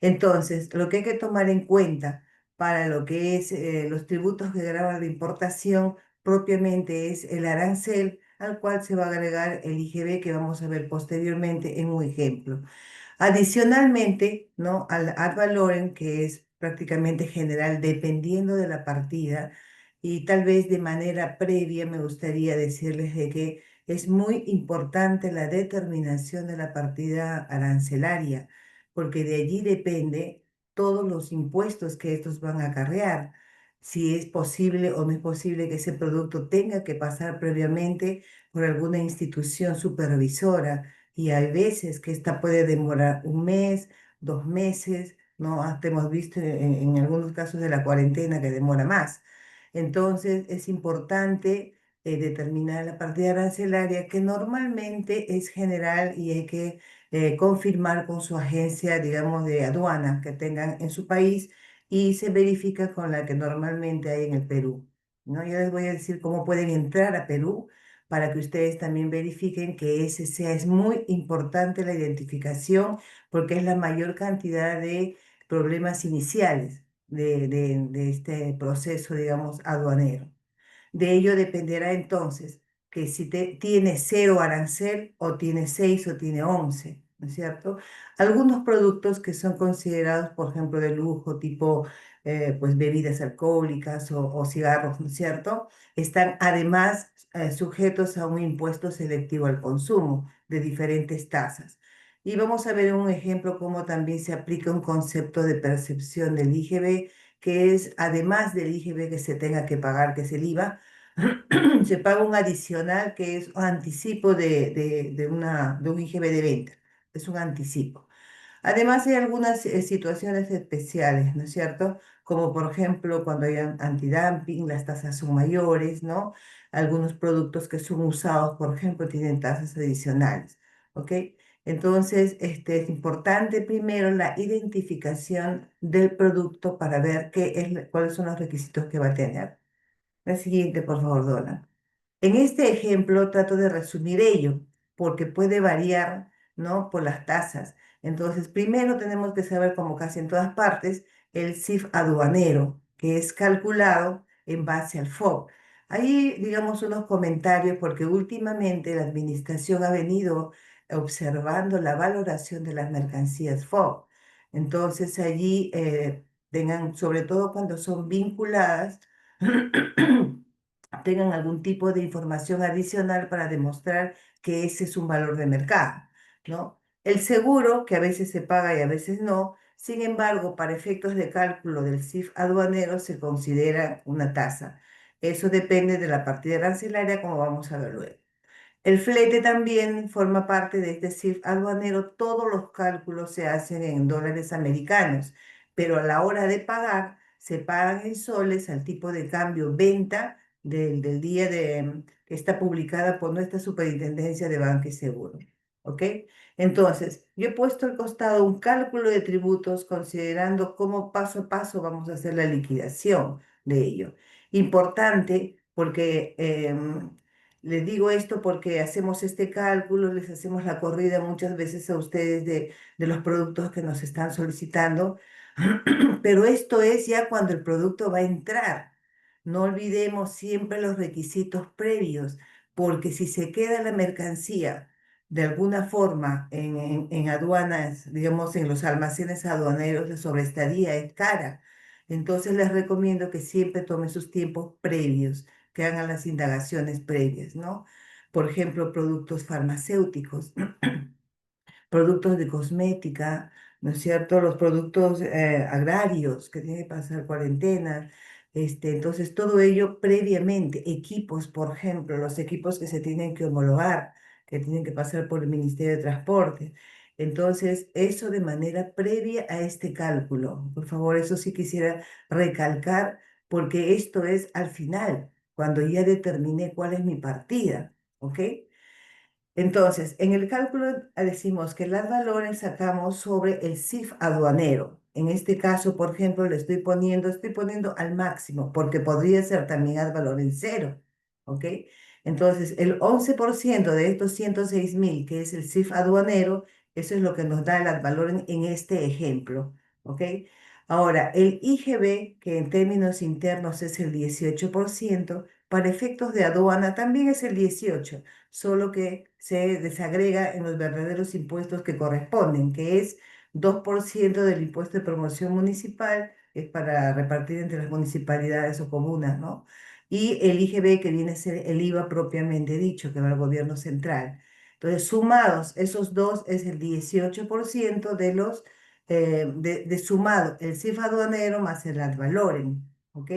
Entonces, lo que hay que tomar en cuenta para lo que es los tributos que gravan la importación propiamente es el arancel, al cual se va a agregar el IGB, que vamos a ver posteriormente en un ejemplo. Adicionalmente, ¿no? Al ad valorem, que es prácticamente general, dependiendo de la partida, y tal vez de manera previa me gustaría decirles de que es muy importante la determinación de la partida arancelaria, porque de allí depende todos los impuestos que estos van a acarrear. Si es posible o no es posible que ese producto tenga que pasar previamente por alguna institución supervisora, y hay veces que esta puede demorar un mes, 2 meses, ¿no? Hasta hemos visto en algunos casos de la cuarentena que demora más. Entonces es importante determinar la partida arancelaria, que normalmente es general, y hay que confirmar con su agencia, digamos, de aduana que tengan en su país, y se verifica con la que normalmente hay en el Perú, ¿no? Yo les voy a decir cómo pueden entrar a Perú para que ustedes también verifiquen que ese sea. Es muy importante la identificación, porque es la mayor cantidad de problemas iniciales de este proceso, digamos, aduanero. De ello dependerá entonces que si tiene 0 arancel, o tiene 6, o tiene 11, ¿no es cierto? Algunos productos que son considerados, por ejemplo, de lujo, tipo pues bebidas alcohólicas o cigarros, ¿no es cierto? Están además sujetos a un impuesto selectivo al consumo de diferentes tasas. Y vamos a ver un ejemplo cómo también se aplica un concepto de percepción del IGB, que es, además del IGB que se tenga que pagar, que es el IVA, se paga un adicional que es un anticipo de un IGB de venta. Es un anticipo. Además, hay algunas situaciones especiales, ¿no es cierto? Como por ejemplo cuando hay antidumping, las tasas son mayores, ¿no? Algunos productos que son usados, por ejemplo, tienen tasas adicionales, ¿ok? Entonces, es importante primero la identificación del producto para ver cuáles son los requisitos que va a tener. La siguiente, por favor, Donna. En este ejemplo trato de resumir ello, porque puede variar, ¿no? Por las tasas. Entonces, primero tenemos que saber, como casi en todas partes, el CIF aduanero, que es calculado en base al FOB. Ahí, digamos, unos comentarios, porque últimamente la administración ha venido observando la valoración de las mercancías FOB. Entonces, allí tengan, sobre todo cuando son vinculadas, tengan algún tipo de información adicional para demostrar que ese es un valor de mercado, ¿no? El seguro, que a veces se paga y a veces no, sin embargo, para efectos de cálculo del CIF aduanero se considera una tasa. Eso depende de la partida arancelaria, como vamos a ver luego. El flete también forma parte de este CIF aduanero. Todos los cálculos se hacen en dólares americanos, pero a la hora de pagar se pagan en soles al tipo de cambio venta del día que está publicada por nuestra Superintendencia de Banca y Seguro. ¿Ok? Entonces, yo he puesto al costado un cálculo de tributos considerando cómo paso a paso vamos a hacer la liquidación de ello. Importante porque les digo esto porque hacemos este cálculo, les hacemos la corrida muchas veces a ustedes de los productos que nos están solicitando, pero esto es ya cuando el producto va a entrar. No olvidemos siempre los requisitos previos, porque si se queda la mercancía de alguna forma en aduanas, digamos en los almacenes aduaneros, la sobreestadía es cara. Entonces les recomiendo que siempre tomen sus tiempos previos, que hagan las indagaciones previas, ¿no? Por ejemplo, productos farmacéuticos, productos de cosmética, ¿no es cierto? Los productos agrarios que tienen que pasar cuarentena. Entonces, todo ello previamente. Equipos, por ejemplo, los equipos que se tienen que homologar, que tienen que pasar por el Ministerio de Transporte. Entonces, eso de manera previa a este cálculo. Por favor, eso sí quisiera recalcar, porque esto es al final, cuando ya determiné cuál es mi partida, ¿ok? Entonces, en el cálculo decimos que las valores sacamos sobre el CIF aduanero. En este caso, por ejemplo, estoy poniendo al máximo, porque podría ser también al valor en cero, ¿ok? Entonces, el 11% de estos 106.000, que es el CIF aduanero, eso es lo que nos da el ad valorem en este ejemplo, ¿ok? Ahora, el IGB, que en términos internos es el 18%, para efectos de aduana también es el 18%, solo que se desagrega en los verdaderos impuestos que corresponden, que es 2% del impuesto de promoción municipal, es para repartir entre las municipalidades o comunas, ¿no? Y el IGB, que viene a ser el IVA propiamente dicho, que va al gobierno central. Entonces, sumados esos dos es el 18% de los, de sumado el CIF aduanero más el ad valorem, ¿ok?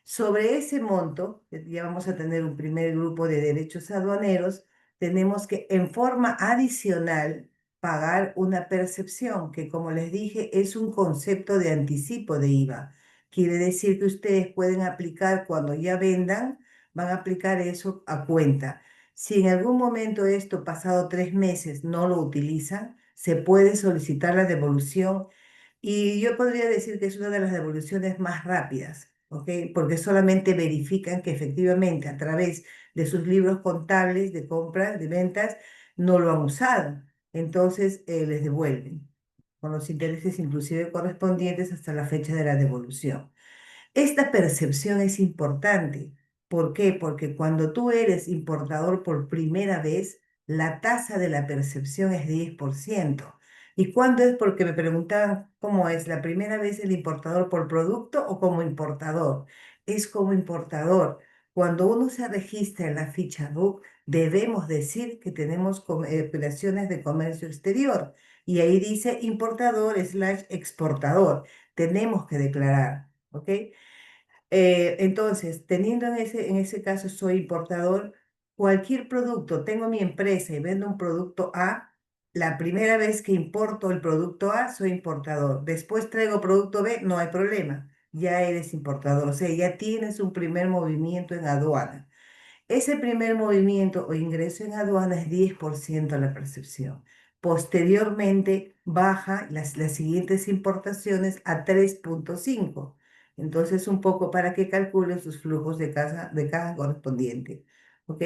Sobre ese monto, ya vamos a tener un primer grupo de derechos aduaneros, tenemos que en forma adicional pagar una percepción, que como les dije es un concepto de anticipo de IVA. Quiere decir que ustedes pueden aplicar cuando ya vendan, van a aplicar eso a cuenta. Si en algún momento esto, pasado 3 meses, no lo utilizan, se puede solicitar la devolución y yo podría decir que es una de las devoluciones más rápidas, ¿ok? Porque solamente verifican que efectivamente a través de sus libros contables de compras, de ventas, no lo han usado. Entonces les devuelven con los intereses inclusive correspondientes hasta la fecha de la devolución. Esta percepción es importante. ¿Por qué? Porque cuando tú eres importador por primera vez, la tasa de la percepción es 10%. ¿Y cuándo es? Porque me preguntaban cómo es la primera vez el importador por producto o como importador. Es como importador. Cuando uno se registra en la ficha RUC, debemos decir que tenemos operaciones de comercio exterior. Y ahí dice importador slash exportador. Tenemos que declarar, ¿ok? Entonces, teniendo en ese caso soy importador, cualquier producto, tengo mi empresa y vendo un producto A, la primera vez que importo el producto A, soy importador. Después traigo producto B, no hay problema, ya eres importador, o sea, ya tienes un primer movimiento en aduana. Ese primer movimiento o ingreso en aduana es 10% la percepción. Posteriormente baja las siguientes importaciones a 3,5. Entonces, un poco para que calculen sus flujos de caja correspondiente. ¿Ok?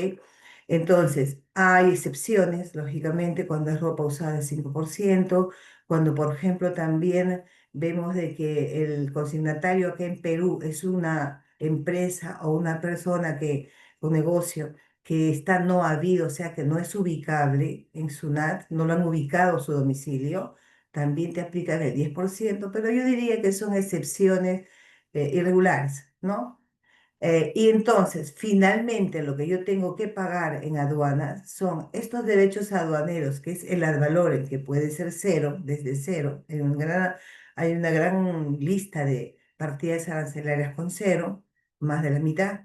Entonces, hay excepciones, lógicamente, cuando es ropa usada el 5%, cuando, por ejemplo, también vemos de que el consignatario acá en Perú es una empresa o una persona que un negocio que está no habido, o sea que no es ubicable en SUNAT, no lo han ubicado su domicilio, también te aplican el 10%, pero yo diría que son excepciones irregulares, ¿no? Y entonces, finalmente, lo que yo tengo que pagar en aduanas son estos derechos aduaneros, que es el ad valorem, que puede ser cero, desde cero. Hay una gran lista de partidas arancelarias con cero, más de la mitad.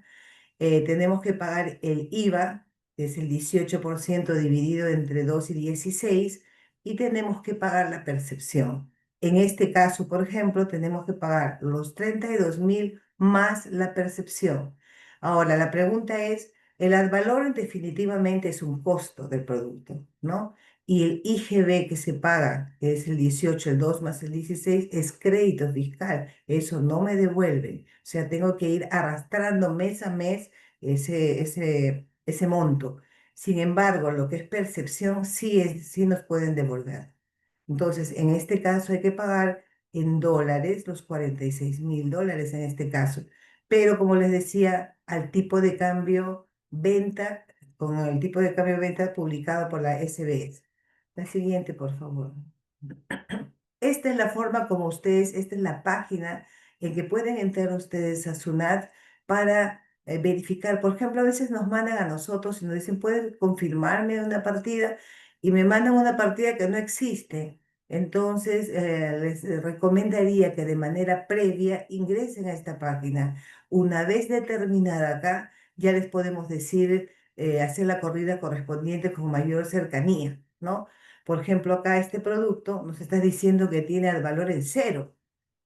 Tenemos que pagar el IVA, que es el 18% dividido entre 2 y 16, y tenemos que pagar la percepción. En este caso, por ejemplo, tenemos que pagar los 32.000 más la percepción. Ahora, la pregunta es, el ad valorem definitivamente es un costo del producto, ¿no? Y el IGB que se paga, que es el 18, el 2 más el 16, es crédito fiscal. Eso no me devuelven. O sea, tengo que ir arrastrando mes a mes ese monto. Sin embargo, lo que es percepción sí nos pueden devolver. Entonces, en este caso hay que pagar en dólares los 46.000 dólares en este caso. Pero como les decía, al tipo de cambio venta, con el tipo de cambio venta publicado por la SBS. La siguiente, por favor. Esta es la forma como ustedes, esta es la página en que pueden entrar ustedes a SUNAT para verificar. Por ejemplo, a veces nos mandan a nosotros y nos dicen, ¿pueden confirmarme una partida? Y me mandan una partida que no existe. Entonces, les recomendaría que de manera previa ingresen a esta página. Una vez determinada acá, ya les podemos decir, hacer la corrida correspondiente con mayor cercanía, ¿no? Por ejemplo, acá este producto nos está diciendo que tiene el valor en cero,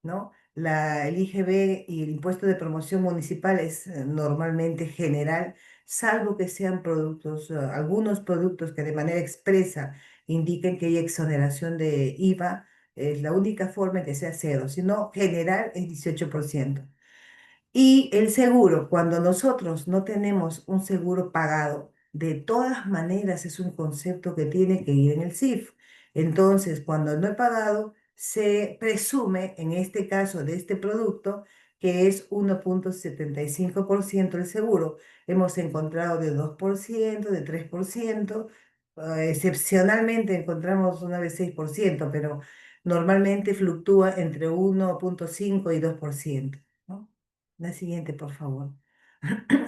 ¿no? El IGB y el impuesto de promoción municipal es normalmente general, salvo que sean productos, algunos productos que de manera expresa indiquen que hay exoneración de IVA, es la única forma en que sea cero, si no, general es 18%. Y el seguro, cuando nosotros no tenemos un seguro pagado, de todas maneras es un concepto que tiene que ir en el CIF. Entonces, cuando no he pagado, se presume, en este caso de este producto, que es 1,75% el seguro. Hemos encontrado de 2%, de 3%, excepcionalmente encontramos una vez 6%, pero normalmente fluctúa entre 1,5 y 2%, ¿no? La siguiente, por favor.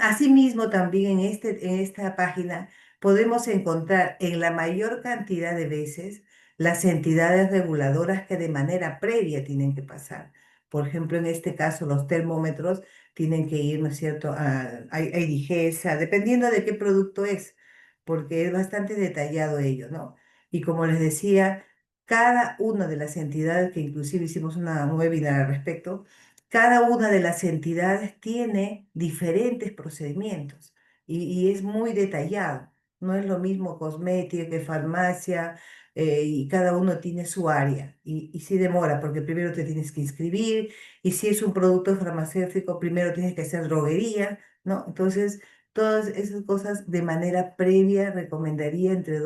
Asimismo, también en esta página podemos encontrar en la mayor cantidad de veces las entidades reguladoras que de manera previa tienen que pasar. Por ejemplo, en este caso, los termómetros tienen que ir, ¿no es cierto?, hay Digesa, dependiendo de qué producto es, porque es bastante detallado ello, ¿no? Y como les decía, cada una de las entidades, que inclusive hicimos un webinar al respecto, cada una de las entidades tiene diferentes procedimientos y es muy detallado. No es lo mismo cosmética que farmacia, y cada uno tiene su área y sí demora porque primero te tienes que inscribir y si es un producto farmacéutico primero tienes que hacer droguería, ¿no? Entonces, todas esas cosas de manera previa recomendaría entre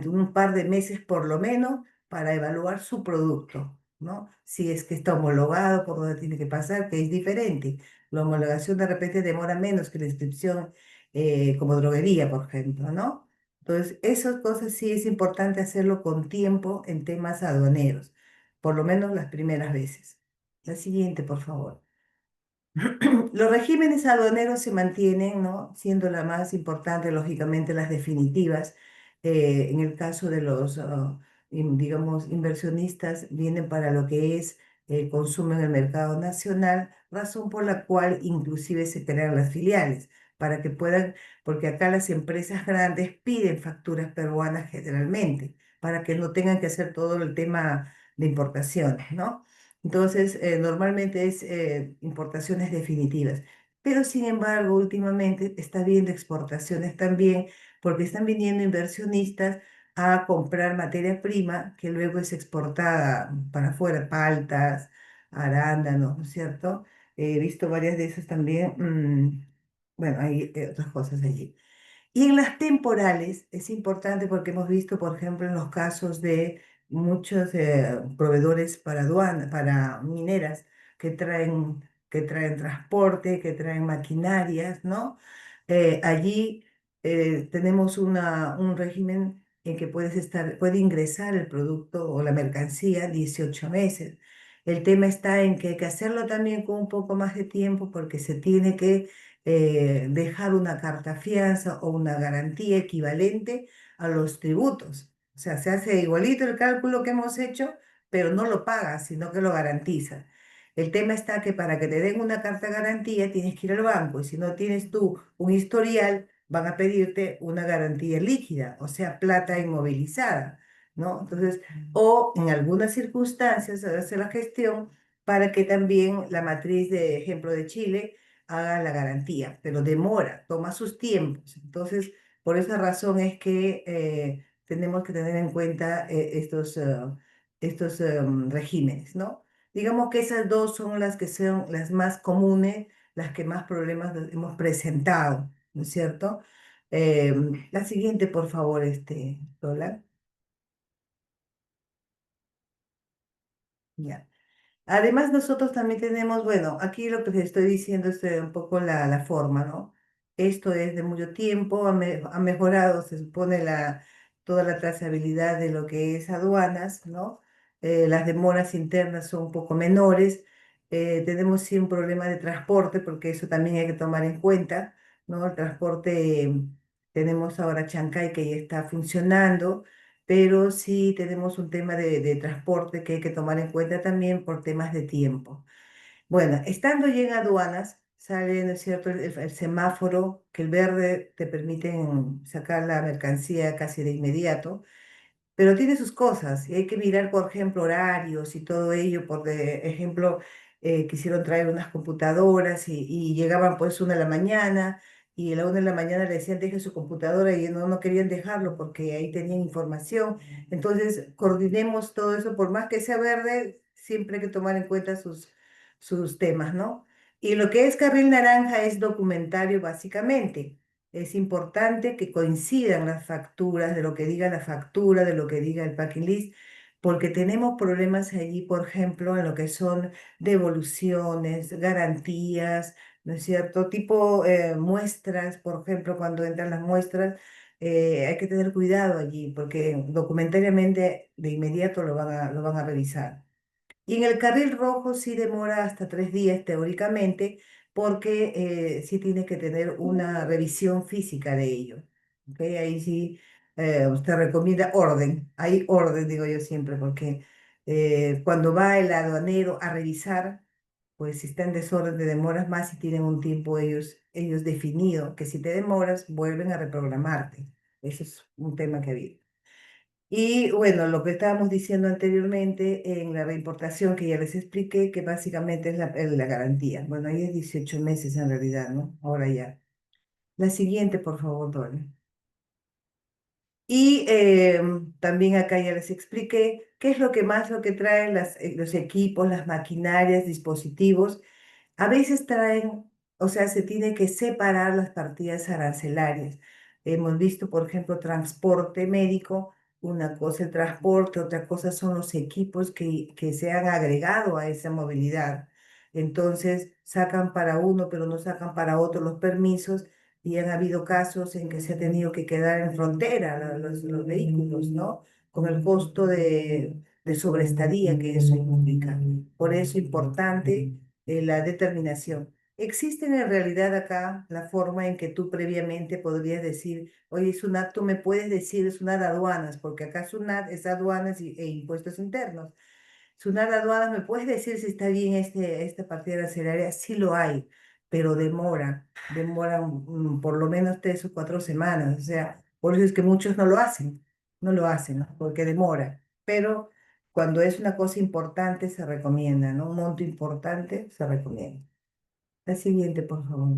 un par de meses por lo menos para evaluar su producto, ¿no? Si es que está homologado por donde tiene que pasar, que es diferente. La homologación de repente demora menos que la inscripción, como droguería, por ejemplo, ¿no? Entonces, esas cosas sí es importante hacerlo con tiempo en temas aduaneros, por lo menos las primeras veces. La siguiente, por favor. Los regímenes aduaneros se mantienen, ¿no? Siendo la más importante, lógicamente, las definitivas. En el caso de los, digamos, inversionistas, vienen para lo que es el consumo en el mercado nacional, razón por la cual inclusive se crean las filiales, para que puedan, porque acá las empresas grandes piden facturas peruanas generalmente, para que no tengan que hacer todo el tema de importaciones, ¿no? Entonces, normalmente es importaciones definitivas. Pero sin embargo, últimamente está viendo exportaciones también, porque están viniendo inversionistas a comprar materia prima que luego es exportada para afuera, paltas, arándanos, ¿no es cierto? He visto varias de esas también. Bueno, hay otras cosas allí. Y en las temporales es importante porque hemos visto, por ejemplo, en los casos de muchos proveedores para aduana, para mineras que traen transporte, que traen maquinarias, ¿no? Allí tenemos un régimen en que puede ingresar el producto o la mercancía 18 meses. El tema está en que hay que hacerlo también con un poco más de tiempo porque se tiene que dejar una carta fianza o una garantía equivalente a los tributos. O sea, se hace igualito el cálculo que hemos hecho, pero no lo pagas, sino que lo garantiza. El tema está que para que te den una carta garantía tienes que ir al banco y si no tienes tú un historial, van a pedirte una garantía líquida, o sea, plata inmovilizada, ¿no? Entonces, o en algunas circunstancias se hace la gestión para que también la matriz de ejemplo de Chile haga la garantía, pero demora, toma sus tiempos. Entonces, por esa razón es que tenemos que tener en cuenta estos regímenes, ¿no? Digamos que esas dos son las que son las más comunes, las que más problemas hemos presentado, ¿no es cierto? La siguiente, por favor, Lola. Ya. Además, nosotros también tenemos, bueno, aquí lo que les estoy diciendo es un poco la forma, ¿no? Esto es de mucho tiempo, ha mejorado, se supone, toda la trazabilidad de lo que es aduanas, ¿no? Las demoras internas son un poco menores. Tenemos sí un problema de transporte, porque eso también hay que tomar en cuenta, ¿no? El transporte, tenemos ahora Chancay que ya está funcionando, pero sí tenemos un tema de transporte que hay que tomar en cuenta también por temas de tiempo. Bueno, estando ya en aduanas, sale, ¿no es cierto?, el semáforo, que el verde te permite sacar la mercancía casi de inmediato, pero tiene sus cosas y hay que mirar, por ejemplo, horarios y todo ello. Por ejemplo, quisieron traer unas computadoras y llegaban pues 1 de la mañana y a la 1 de la mañana le decían deje su computadora y no querían dejarlo porque ahí tenían información. Entonces, coordinemos todo eso, por más que sea verde, siempre hay que tomar en cuenta sus temas, ¿no? Y lo que es carril naranja es documentario básicamente. Es importante que coincidan las facturas, de lo que diga la factura, de lo que diga el packing list, porque tenemos problemas allí, por ejemplo, en lo que son devoluciones, garantías, ¿no es cierto? Tipo muestras, por ejemplo, cuando entran las muestras, hay que tener cuidado allí, porque documentariamente de inmediato lo van a revisar. Y en el carril rojo sí demora hasta 3 días teóricamente, porque sí tiene que tener una revisión física de ello. ¿Ok? Ahí sí usted recomienda orden. Hay orden, digo yo siempre, porque cuando va el aduanero a revisar, pues si está en desorden de demoras más y tienen un tiempo ellos definido, que si te demoras, vuelven a reprogramarte. Ese es un tema que había. Y bueno, lo que estábamos diciendo anteriormente en la reimportación, que ya les expliqué, que básicamente es la garantía. Bueno, ahí es 18 meses en realidad, ¿no? Ahora ya. La siguiente, por favor, Dora. Y también acá ya les expliqué qué es lo que más lo que traen los equipos, las maquinarias, dispositivos. A veces traen, o sea, se tiene que separar las partidas arancelarias. Hemos visto, por ejemplo, transporte médico, una cosa el transporte, otra cosa son los equipos que se han agregado a esa movilidad. Entonces, sacan para uno, pero no sacan para otro los permisos y han habido casos en que se ha tenido que quedar en frontera los vehículos, ¿no? Con el costo de sobreestadía que eso implica. Por eso es importante la determinación. ¿Existen en realidad acá la forma en que tú previamente podrías decir, oye, SUNAT, tú me puedes decir SUNAT aduanas, porque acá SUNAT es aduanas e impuestos internos? SUNAT aduanas, ¿me puedes decir si está bien esta partida arancelaria? Sí lo hay, pero demora por lo menos 3 o 4 semanas. O sea, por eso es que muchos no lo hacen, ¿no? Porque demora. Pero cuando es una cosa importante se recomienda, ¿no? Un monto importante se recomienda. La siguiente, por favor.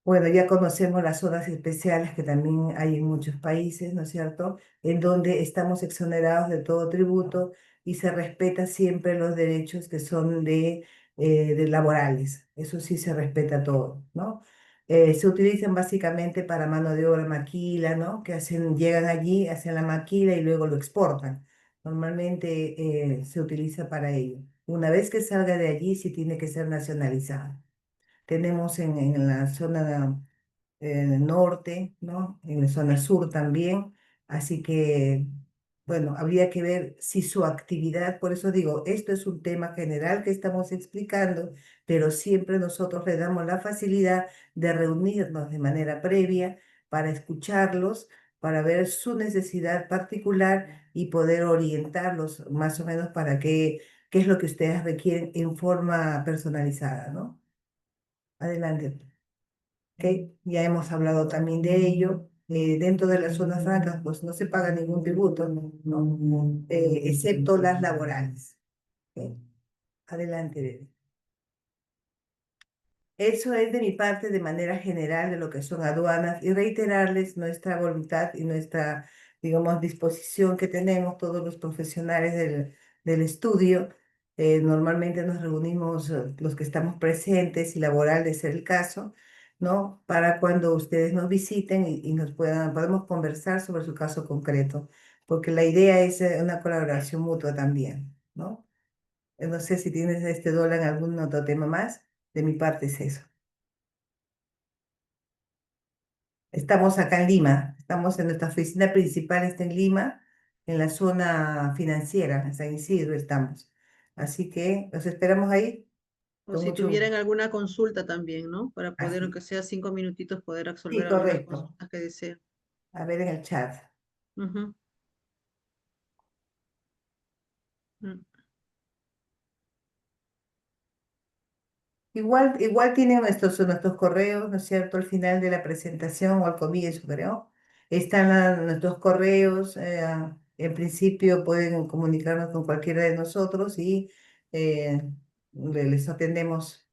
Bueno, ya conocemos las zonas especiales que también hay en muchos países, ¿no es cierto? En donde estamos exonerados de todo tributo y se respeta siempre los derechos que son de laborales. Eso sí se respeta todo, ¿no? Se utilizan básicamente para mano de obra maquila, ¿no? Que llegan allí, hacen la maquila y luego lo exportan. Normalmente se utiliza para ello. Una vez que salga de allí, sí tiene que ser nacionalizado. Tenemos en la zona norte, ¿no? En la zona sur también. Así que, bueno, habría que ver si su actividad, por eso digo, esto es un tema general que estamos explicando, pero siempre nosotros le damos la facilidad de reunirnos de manera previa para escucharlos, para ver su necesidad particular y poder orientarlos más o menos para qué es lo que ustedes requieren en forma personalizada, ¿no? Adelante. ¿Ok? Ya hemos hablado también de ello. Dentro de las zonas francas, pues no se paga ningún tributo, ¿no? Excepto las laborales. ¿Ok? Adelante, Bebe. Eso es de mi parte de manera general de lo que son aduanas y reiterarles nuestra voluntad y nuestra, digamos, disposición que tenemos todos los profesionales del estudio. Normalmente nos reunimos los que estamos presentes y laboral de ser el caso, ¿no? Para cuando ustedes nos visiten y nos podemos conversar sobre su caso concreto, porque la idea es una colaboración mutua también, ¿no? No sé si tienes dólar en algún otro tema más. De mi parte es eso. Estamos acá en Lima, estamos en nuestra oficina principal, está en Lima, en la zona financiera, en San Isidro estamos. Así que los esperamos ahí O con si mucho gusto. tuvieran alguna consulta también, ¿no? Para poder, Así. aunque sea 5 minutitos, poder Sí, resolver algunas correcto. consultas que deseen. A ver en el chat. Ujú. Mm. Igual tienen nuestros correos, ¿no es cierto? Al final de la presentación o al comienzo, creo. Están nuestros correos. En principio pueden comunicarnos con cualquiera de nosotros y eh, les atendemos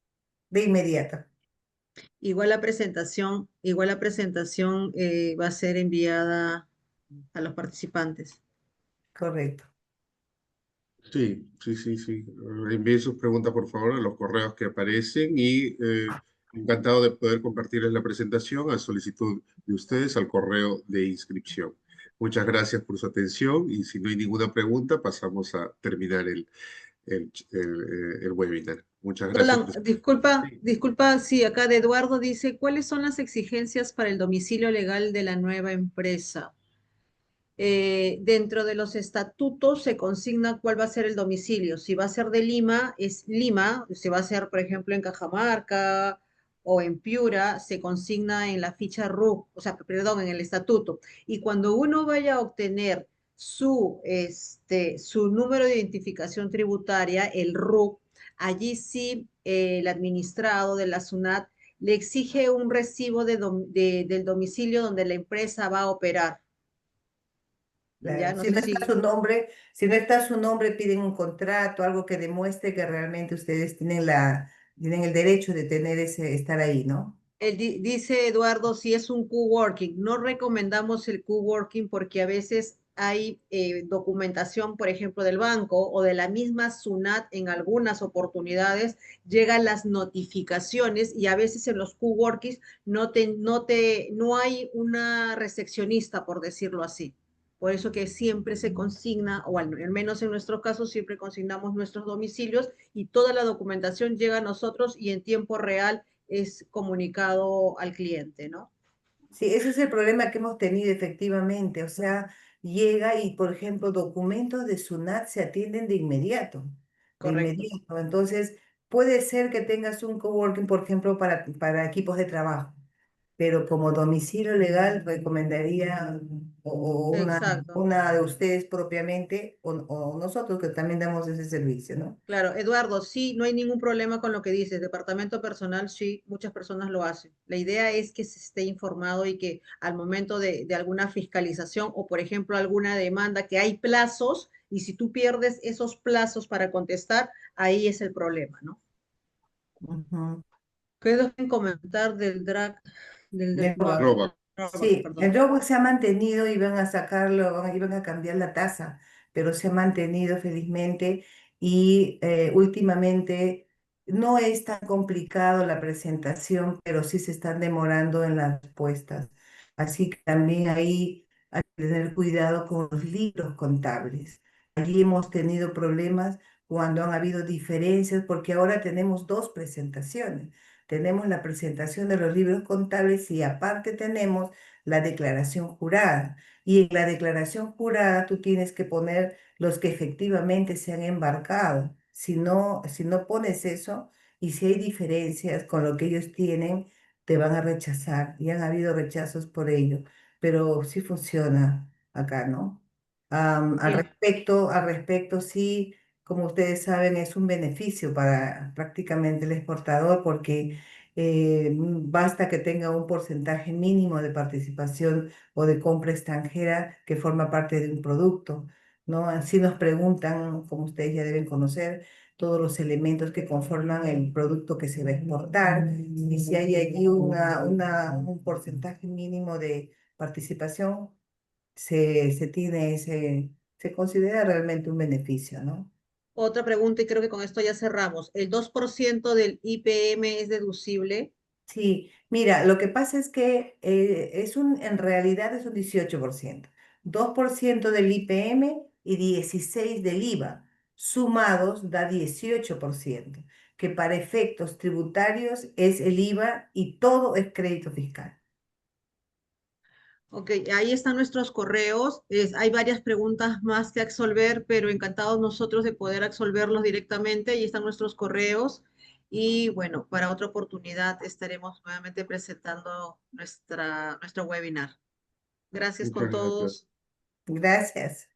de inmediato. Igual la presentación va a ser enviada a los participantes. Correcto. Sí, sí, sí, sí. Envíen sus preguntas, por favor, a los correos que aparecen y encantado de poder compartirles la presentación a solicitud de ustedes al correo de inscripción. Muchas gracias por su atención y si no hay ninguna pregunta, pasamos a terminar el webinar. Muchas gracias Dolan, por su... disculpa, Sí, disculpa, sí, acá de Eduardo dice, ¿cuáles son las exigencias para el domicilio legal de la nueva empresa? Dentro de los estatutos se consigna cuál va a ser el domicilio. Si va a ser de Lima, es Lima. Si va a ser, por ejemplo, en Cajamarca o en Piura, se consigna en la ficha RUC, o sea, perdón, en el estatuto. Y cuando uno vaya a obtener su número de identificación tributaria, el RUC, allí sí el administrado de la SUNAT le exige un recibo del domicilio donde la empresa va a operar. Ya, Claro, no si no sé está si su nombre, si no está su nombre, piden un contrato, algo que demuestre que realmente ustedes tienen el derecho de tener estar ahí, ¿no? dice Eduardo, si es un coworking, no recomendamos el coworking porque a veces hay documentación, por ejemplo, del banco o de la misma SUNAT en algunas oportunidades, llegan las notificaciones y a veces en los coworkings no hay una recepcionista, por decirlo así. Por eso que siempre se consigna, o al menos en nuestro caso, siempre consignamos nuestros domicilios y toda la documentación llega a nosotros y en tiempo real es comunicado al cliente, ¿no? Sí, ese es el problema que hemos tenido efectivamente. O sea, llega y, por ejemplo, documentos de SUNAT se atienden de inmediato, de Correcto. inmediato. Entonces, puede ser que tengas un coworking, por ejemplo, para equipos de trabajo, pero como domicilio legal recomendaría o Exacto. una de ustedes propiamente o nosotros que también damos ese servicio, ¿no? Claro, Eduardo, sí, no hay ningún problema con lo que dices. Departamento personal, sí, muchas personas lo hacen. La idea es que se esté informado y que al momento de alguna fiscalización o, por ejemplo, alguna demanda, que hay plazos y si tú pierdes esos plazos para contestar, ahí es el problema, ¿no? Ujú. ¿Qué deben comentar del De Dropbox. drug? Roba. Sí, Perdón. el Dropbox se ha mantenido, iban a sacarlo, iban a cambiar la tasa, pero se ha mantenido felizmente y últimamente no es tan complicado la presentación, pero sí se están demorando en las respuestas. Así que también ahí hay que tener cuidado con los libros contables. Allí hemos tenido problemas cuando han habido diferencias, porque ahora tenemos dos presentaciones. Tenemos la presentación de los libros contables y aparte tenemos la declaración jurada. Y en la declaración jurada tú tienes que poner los que efectivamente se han embarcado. Si no pones eso y si hay diferencias con lo que ellos tienen, te van a rechazar. Y han habido rechazos por ello. Pero sí funciona acá, ¿no? Bien. Al respecto, sí, como ustedes saben, es un beneficio para prácticamente el exportador porque basta que tenga un porcentaje mínimo de participación o de compra extranjera que forma parte de un producto, ¿no? Así nos preguntan, como ustedes ya deben conocer, todos los elementos que conforman el producto que se va a exportar y si hay allí un porcentaje mínimo de participación, se considera realmente un beneficio, ¿no? Otra pregunta, y creo que con esto ya cerramos. ¿El 2% del IPM es deducible? Sí, mira, lo que pasa es que en realidad es un 18%, 2% del IPM y 16% del IVA, sumados da 18%, que para efectos tributarios es el IVA y todo es crédito fiscal. Ok, ahí están nuestros correos. Hay varias preguntas más que absolver, pero encantados nosotros de poder absolverlos directamente. Ahí están nuestros correos. Y bueno, para otra oportunidad estaremos nuevamente presentando nuestro webinar. Gracias con Muchas gracias. todos. Gracias.